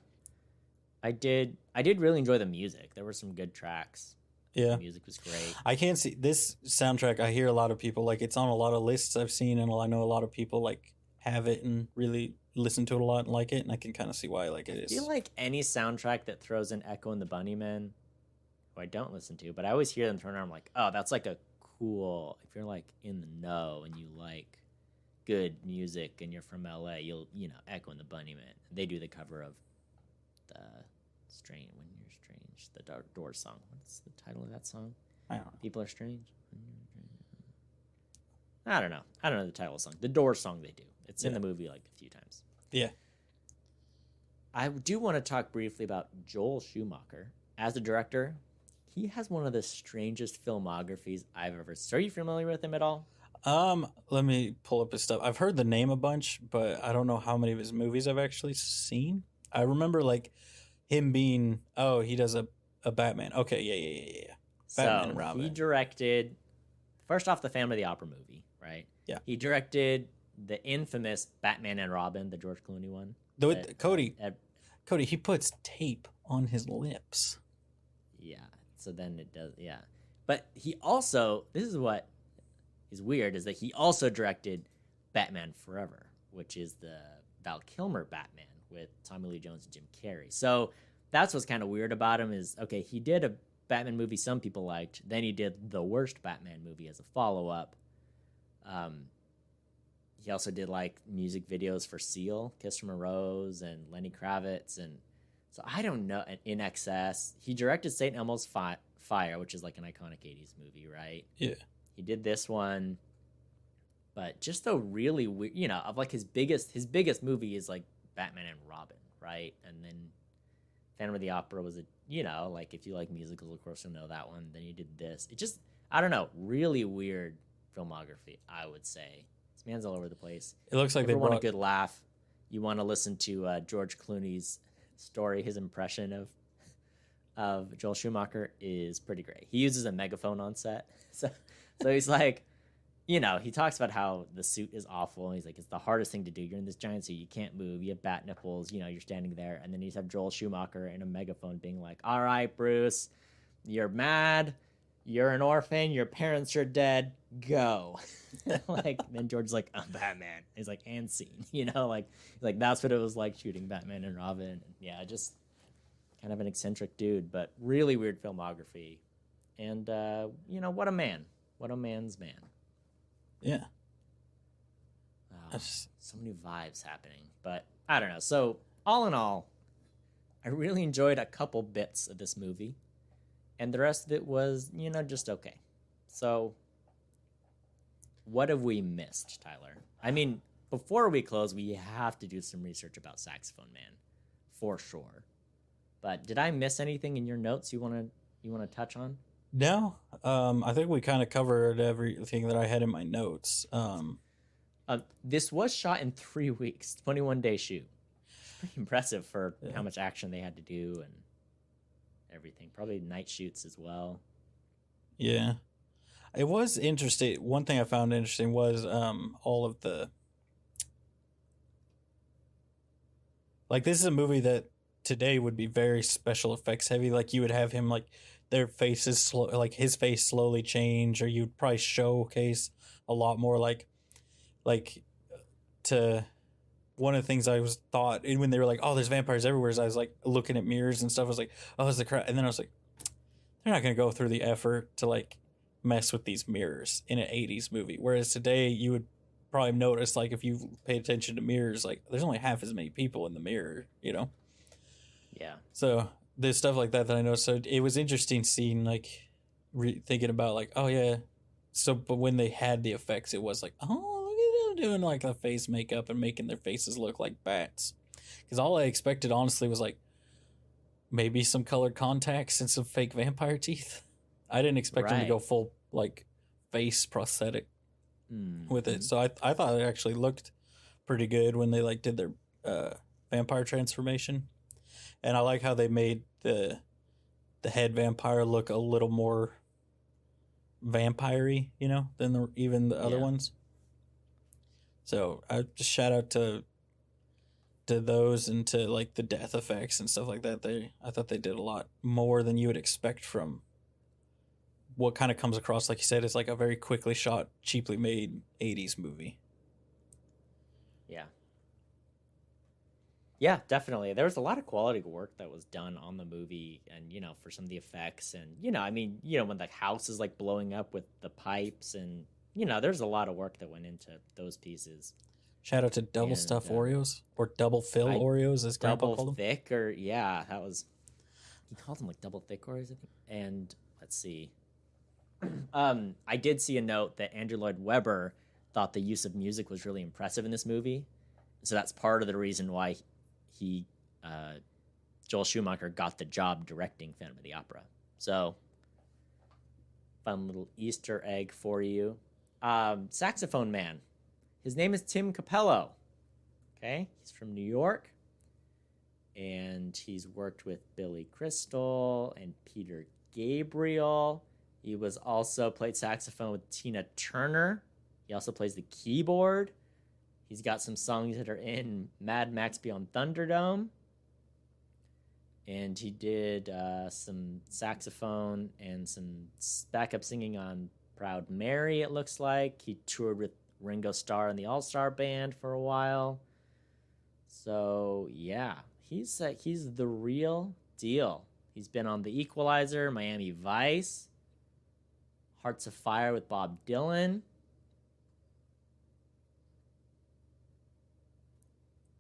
I did really enjoy the music. There were some good tracks. Yeah. The music was great. I can't see this soundtrack. I hear a lot of people, like, it's on a lot of lists I've seen, and I know a lot of people, like, have it and really listen to it a lot and like it, and I can kind of see why, like, it is. I feel like any soundtrack that throws in Echo and the Bunnymen, who I don't listen to, but I always hear them thrown around, I'm like, oh, that's like a cool, if you're, like, in the know and you like good music and you're from LA, you'll, you know, Echo and the Bunnymen. They do the cover of the Strange, When You're Strange, the Doors song. What's the title of that song? I don't know. People Are Strange? I don't know. I don't know the title of the song. The Doors song they do. It's in the movie like a few times. Yeah. I do want to talk briefly about Joel Schumacher. As a director, he has one of the strangest filmographies I've ever seen. Are you familiar with him at all? Let me pull up his stuff. I've heard the name a bunch, but I don't know how many of his movies I've actually seen. I remember like him being, oh, he does a Batman. Okay, yeah. Batman and Robin. He directed, first off, the Phantom of the Opera movie, right? Yeah. He directed the infamous Batman and Robin, the George Clooney one. Cody, he puts tape on his lips. Yeah, so then it does, yeah. But he also, this is what is weird, is that he also directed Batman Forever, which is the Val Kilmer Batman with Tommy Lee Jones and Jim Carrey. So that's what's kind of weird about him is, okay, he did a Batman movie some people liked, then he did the worst Batman movie as a follow-up. He also did like music videos for Seal, Kiss from a Rose, and Lenny Kravitz, and So I don't know. In Excess, he directed St. Elmo's Fire, which is like an iconic 80s movie, right? Yeah. He did this one, but just a really weird, of like his biggest movie is like Batman and Robin, right? And then Phantom of the Opera was like if you like musicals, of course you'll know that one. Then you did this. It just, I don't know, really weird filmography, I would say. This man's all over the place. It looks like they want a good laugh. You want to listen to George Clooney's story, his impression of Joel Schumacher is pretty great. He uses a megaphone on set. So he's like, he talks about how the suit is awful. And he's like, it's the hardest thing to do. You're in this giant suit. You can't move. You have bat nipples. You're standing there. And then you just have Joel Schumacher in a megaphone being like, all right, Bruce, you're mad. You're an orphan. Your parents are dead. Go. Then George's like, I'm Batman. He's like, and scene. Like that's what it was like shooting Batman and Robin. And yeah, just kind of an eccentric dude, but really weird filmography. And, what a man. What a man's man. Yeah. So many vibes happening. But I don't know. So all in all, I really enjoyed a couple bits of this movie. And the rest of it was, just okay. So what have we missed, Tyler? I mean, before we close, we have to do some research about Saxophone Man, for sure. But did I miss anything in your notes you want to touch on? No, I think we kind of covered everything that I had in my notes. This was shot in 3 weeks, 21-day shoot. Pretty impressive for how much action they had to do and everything. Probably night shoots as well. Yeah. It was interesting. One thing I found interesting was all of the... Like, this is a movie that today would be very special effects heavy. Like, you would have him, like, their faces, like, his face slowly change, or you'd probably showcase a lot more, like to... One of the things I was thought when they were like, oh, there's vampires everywhere, is I was like looking at mirrors and stuff. I was like, oh, it's the crap. And then I was like, they're not going to go through the effort to like mess with these mirrors in an 80s movie. Whereas today you would probably notice, like, if you pay attention to mirrors, like there's only half as many people in the mirror, Yeah. So there's stuff like that I noticed. So it was interesting seeing, like, thinking about like, oh yeah. So, but when they had the effects, it was like, oh, doing like the face makeup and making their faces look like bats, because all I expected honestly was like maybe some colored contacts and some fake vampire teeth. I didn't expect them to go full like face prosthetic with it. So I thought it actually looked pretty good when they like did their vampire transformation, and I like how they made the head vampire look a little more vampire-y, than even the other ones. So I just shout out to those and to like the death effects and stuff like that. I thought they did a lot more than you would expect from what kind of comes across, like you said, it's like a very quickly shot, cheaply made 80s movie. Yeah. Yeah, definitely. There was a lot of quality work that was done on the movie, and for some of the effects, and I mean, when the house is like blowing up with the pipes, and there's a lot of work that went into those pieces. Shout out to double stuff Oreos, or double fill Oreos, as Grandpa called them. Double thick, or that was, he called them like double thick Oreos, I think. And let's see. I did see a note that Andrew Lloyd Webber thought the use of music was really impressive in this movie. So that's part of the reason why Joel Schumacher got the job directing Phantom of the Opera. So, fun little Easter egg for you. Saxophone Man. His name is Tim Capello. Okay, he's from New York, and he's worked with Billy Crystal and Peter Gabriel. He was also played saxophone with Tina Turner. He also plays the keyboard. He's got some songs that are in Mad Max Beyond Thunderdome. And he did some saxophone and some backup singing on Proud Mary, it looks like. He toured with Ringo Starr and the All-Star Band for a while. So, yeah, he's the real deal. He's been on The Equalizer, Miami Vice, Hearts of Fire with Bob Dylan.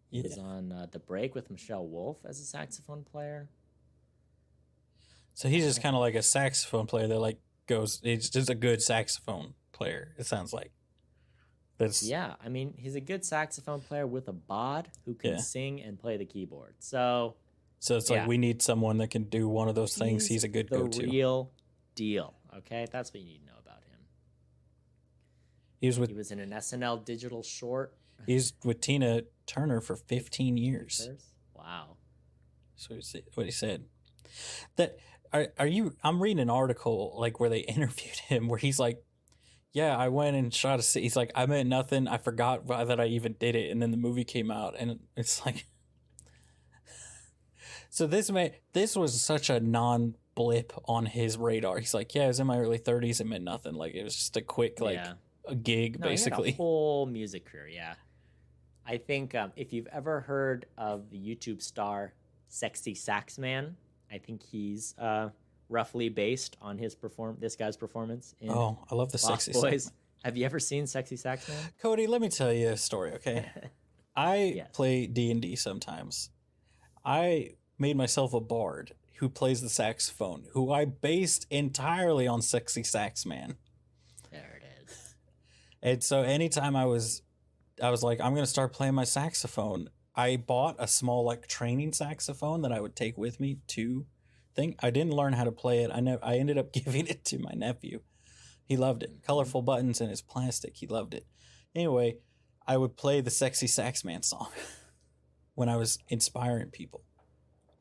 He was on The Break with Michelle Wolf as a saxophone player. So he's just kind of like a saxophone player that like goes. He's just a good saxophone player. It sounds like. Yeah, I mean, he's a good saxophone player with a bod who can sing and play the keyboard. So it's like we need someone that can do one of those things. He's a good go-to. The real deal. Okay, that's what you need to know about him. He was in an SNL digital short. He's with Tina Turner for 15 years. Wow. So what he said. That are you? I'm reading an article like where they interviewed him where he's like, yeah, I went and shot a scene. He's like, I meant nothing. I forgot that I even did it. And then the movie came out, and it's like, so this was such a non-blip on his radar. He's like, yeah, I was in my early 30s. It meant nothing. Like, it was just a quick, a gig, basically. He had a whole music career, yeah. I think if you've ever heard of the YouTube star Sexy Sax Man, I think he's roughly based on this guy's performance in I love the Sexy Sax Man. Have you ever seen Sexy Sax Man? Cody, let me tell you a story, okay? I play D&D sometimes. I made myself a bard who plays the saxophone, who I based entirely on Sexy Sax Man. There it is. And so anytime I was like, I'm going to start playing my saxophone, I bought a small like training saxophone that I would take with me to thing. I didn't learn how to play it. I ended up giving it to my nephew. He loved it. Colorful buttons and it's plastic. He loved it. Anyway, I would play the Sexy Sax Man song when I was inspiring people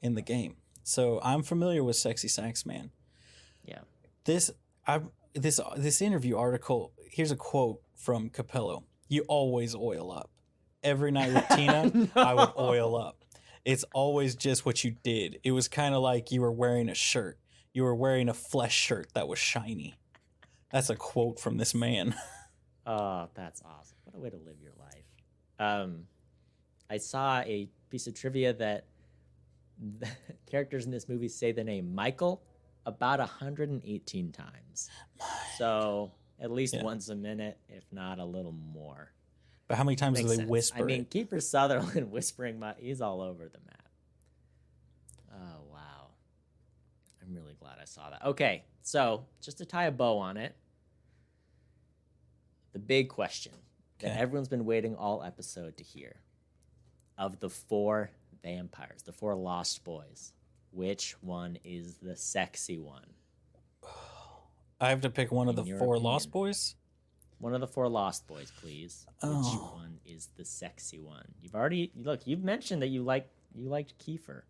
in the game. So I'm familiar with Sexy Sax Man. Yeah. This interview article, here's a quote from Capello. You always oil up. Every night with Tina, no. I would oil up. It's always just what you did. It was kind of like you were wearing a shirt. You were wearing a flesh shirt that was shiny. That's a quote from this man. Oh, that's awesome. What a way to live your life. I saw a piece of trivia that the characters in this movie say the name Michael about 118 times. So at least once a minute, if not a little more. But how many times do they whisper? I mean, Kiefer Sutherland whispering, he's all over the map. Oh, wow. I'm really glad I saw that. Okay, so just to tie a bow on it, the big question that everyone's been waiting all episode to hear. Of the 4 vampires, the 4 lost boys, which one is the sexy one? I have to pick one of the 4 lost boys? One of the 4 lost boys, please. Which one is the sexy one? You've mentioned that you liked Kiefer.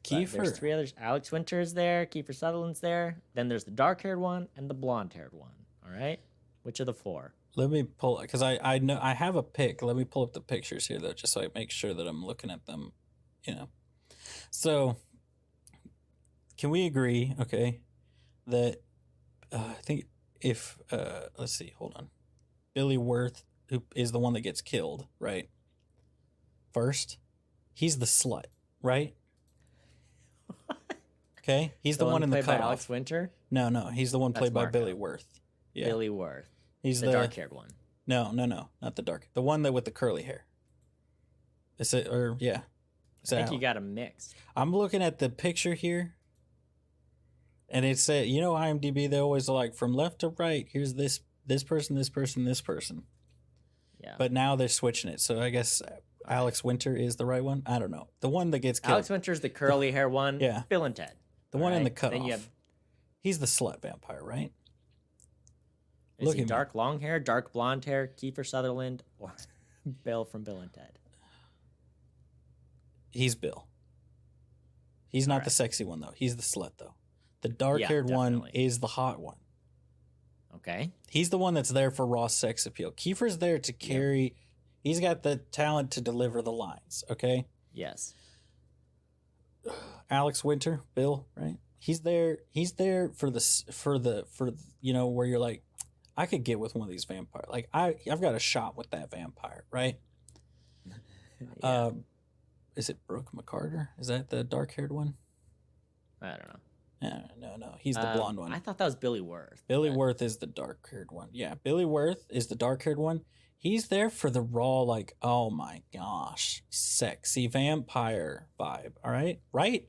There's 3 others. Alex Winter is there. Kiefer Sutherland's there. Then there's the dark-haired one and the blonde-haired one. All right? Which of the 4? Let me pull it, because I know I have a pick. Let me pull up the pictures here, though, just so I make sure that I'm looking at them, So, can we agree, that I think if, let's see, hold on. Billy Wirth, who is the one that gets killed, right? First, he's the slut, right? Okay? He's the one in the cutoff. By Alex Winter? No, he's the one played by Billy Wirth. Yeah. Billy Wirth. He's the dark-haired one. No, not the dark. The one that with the curly hair. Is it, or, yeah. I think you got them mixed. I'm looking at the picture here. And it said, IMDb, they always like from left to right. Here's this person, this person, this person. Yeah. But now they're switching it. So I guess Alex Winter is the right one. I don't know. The one that gets killed. Alex Winter's the curly hair one. Yeah. Bill and Ted. The one in the cutoff. He's the slut vampire, right? Is he dark long hair, dark blonde hair, Kiefer Sutherland, or Bill from Bill and Ted? He's Bill. He's not the sexy one, though. He's the slut, though. The dark-haired one is the hot one. Okay. He's the one that's there for raw sex appeal. Kiefer's there to carry... Yep. He's got the talent to deliver the lines, okay? Yes. Alex Winter, Bill, right? He's there for where you're like, I could get with one of these vampires. Like, I've got a shot with that vampire, right? Yeah. Is it Brooke McCarter? Is that the dark-haired one? I don't know. No. He's the blonde one. I thought that was Billy Wirth. Billy Wirth is the dark-haired one. Yeah, Billy Wirth is the dark-haired one. He's there for the raw, like, oh my gosh, sexy vampire vibe. All right? Right?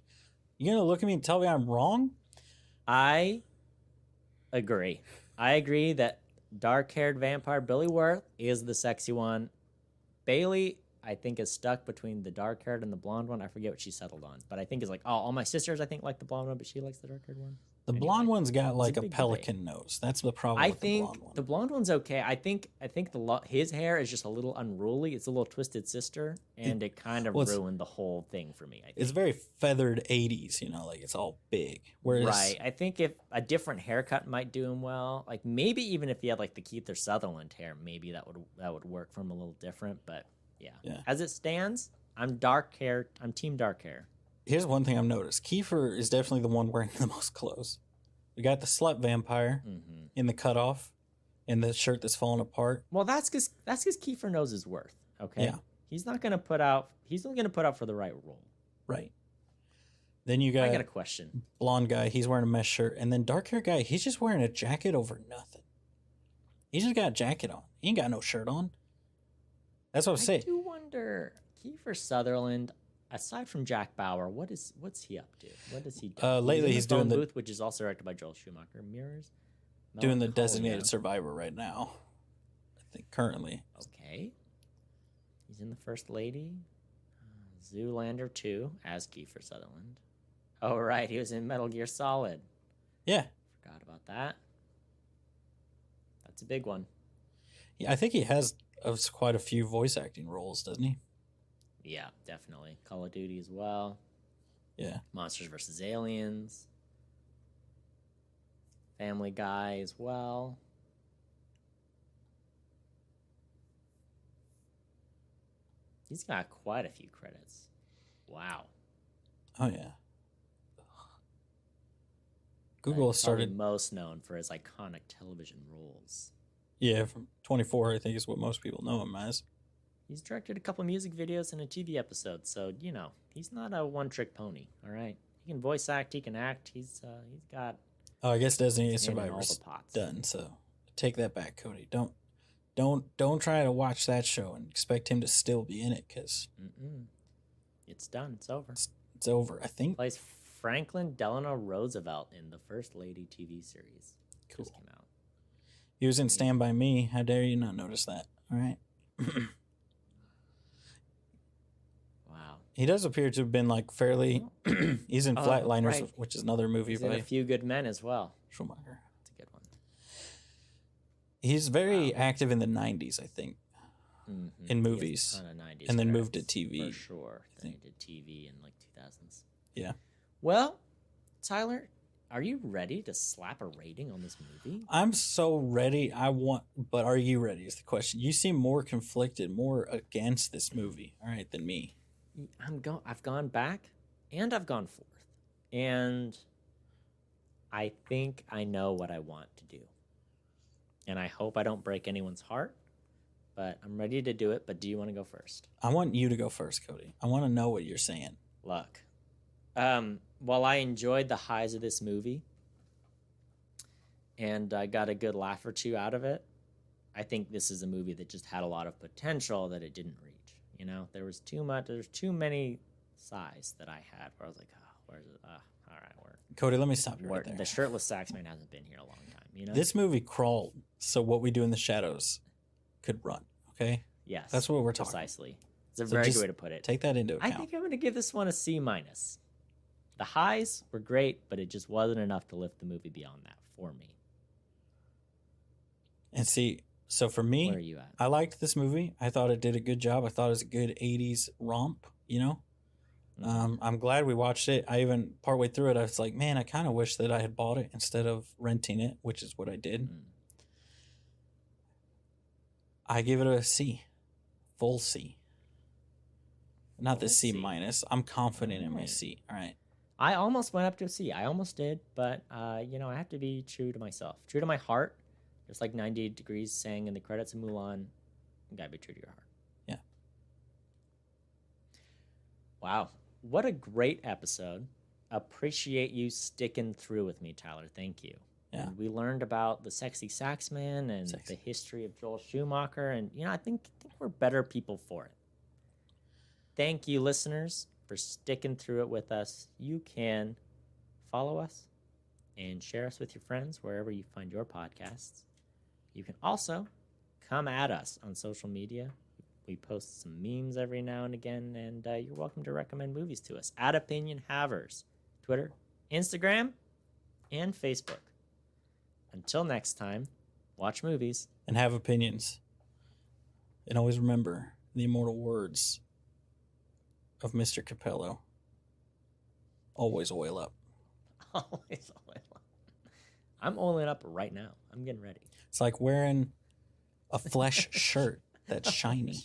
You gonna look at me and tell me I'm wrong? I agree. I agree that dark-haired vampire Billy Wirth is the sexy one. Bailey, I think, is stuck between the dark-haired and the blonde one. I forget what she settled on, but I think it's like, oh, all my sisters I think like the blonde one, but she likes the dark-haired one. The blonde one's got like a pelican nose. That's the problem. I with think the blonde one. the blonde one's okay. I think his hair is just a little unruly. It's a little Twisted Sister, and it kind of ruined the whole thing for me. I think. It's very feathered 80s, like it's all big. Whereas, right. I think if a different haircut might do him well. Like maybe even if he had like the Kiefer Sutherland hair, maybe that would work for him a little different. But yeah. As it stands, I'm dark hair. I'm team dark hair. Here's one thing I've noticed. Kiefer is definitely the one wearing the most clothes. We got the slut vampire in the cutoff, in the shirt that's falling apart. Well, that's because Kiefer knows his worth. Okay. Yeah. He's not going to put out. He's only going to put out for the right role. Right. Then you got. I got a question. Blonde guy. He's wearing a mesh shirt, and then dark hair guy. He's just wearing a jacket over nothing. He just got a jacket on. He ain't got no shirt on. That's what I'm saying. I do wonder, Kiefer Sutherland. Aside from Jack Bauer, what's he up to? What does he do? Lately, he's doing the Booth, which is also directed by Joel Schumacher. Mirrors. Doing the Designated Survivor right now. I think currently. Okay. He's in The First Lady, Zoolander 2 as Kiefer Sutherland. Oh right, he was in Metal Gear Solid. Yeah. Forgot about that. That's a big one. Yeah, I think he has quite a few voice acting roles, doesn't he? Yeah, definitely. Call of Duty as well. Yeah. Monsters vs. Aliens. Family Guy as well. He's got quite a few credits. Wow. Oh, yeah. Google started most known for his iconic television roles. Yeah, from 24, I think is what most people know him as. He's directed a couple music videos and a TV episode, so he's not a one-trick pony. All right, he can voice act, he can act. He's got. Oh, I guess Designated Survivor's done. So take that back, Cody. Don't try to watch that show and expect him to still be in it, because it's done. It's over. It's over. I think. Plays Franklin Delano Roosevelt in the First Lady TV series. Cool. Just came out. He was in Stand By Me. How dare you not notice that? All right. Wow. He does appear to have been fairly. He's in Flatliners, right. Which is another movie. He's in A Few Good Men as well. Schumacher. It's a good one. He's very active in the 90s, I think, in movies, and then moved to TV. For sure. Then he did TV in 2000s. Yeah. Well, Tyler, are you ready to slap a rating on this movie? I'm so ready. But are you ready is the question. You seem more conflicted, more against this movie, all right, than me. I've gone back and I've gone forth. And I think I know what I want to do. And I hope I don't break anyone's heart, but I'm ready to do it. But do you want to go first? I want you to go first, Cody. I want to know what you're saying. Look, while I enjoyed the highs of this movie and I got a good laugh or two out of it, I think this is a movie that just had a lot of potential that it didn't reach. There's too many sighs that I had where I was like, oh, where's it? All right, Cody, let me stop you right there. The shirtless saxman hasn't been here a long time. This movie crawled, so what we do in the shadows could run. Okay. Yes, that's what we're talking. Precisely. It's a very good way to put it. Take that into account. I think I'm going to give this one a C-. The highs were great, but it just wasn't enough to lift the movie beyond that for me. And see, so for me, where are you at? I liked this movie. I thought it did a good job. I thought it was a good 80s romp, I'm glad we watched it. I even, partway through it, I was like, man, I kind of wish that I had bought it instead of renting it, which is what I did. I give it a C. Full C. Not the C-. I'm confident in my C. All right. I almost went up to a C. I almost did, but I have to be true to myself, true to my heart. Just like 98 Degrees sang in the credits of Mulan, you gotta be true to your heart. Yeah. Wow, what a great episode! Appreciate you sticking through with me, Tyler. Thank you. Yeah. And we learned about the Sexy Saxman and the history of Joel Schumacher. And, I think we're better people for it. Thank you, listeners, for sticking through it with us. You can follow us and share us with your friends wherever you find your podcasts. You can also come at us on social media. We post some memes every now and again, and you're welcome to recommend movies to us at Opinion Havers, Twitter, Instagram, and Facebook. Until next time, watch movies. And have opinions. And always remember the immortal words of Mr. Capello. Always oil up. Always oil up. I'm oiling up right now. I'm getting ready. It's like wearing a flesh shirt that's shiny.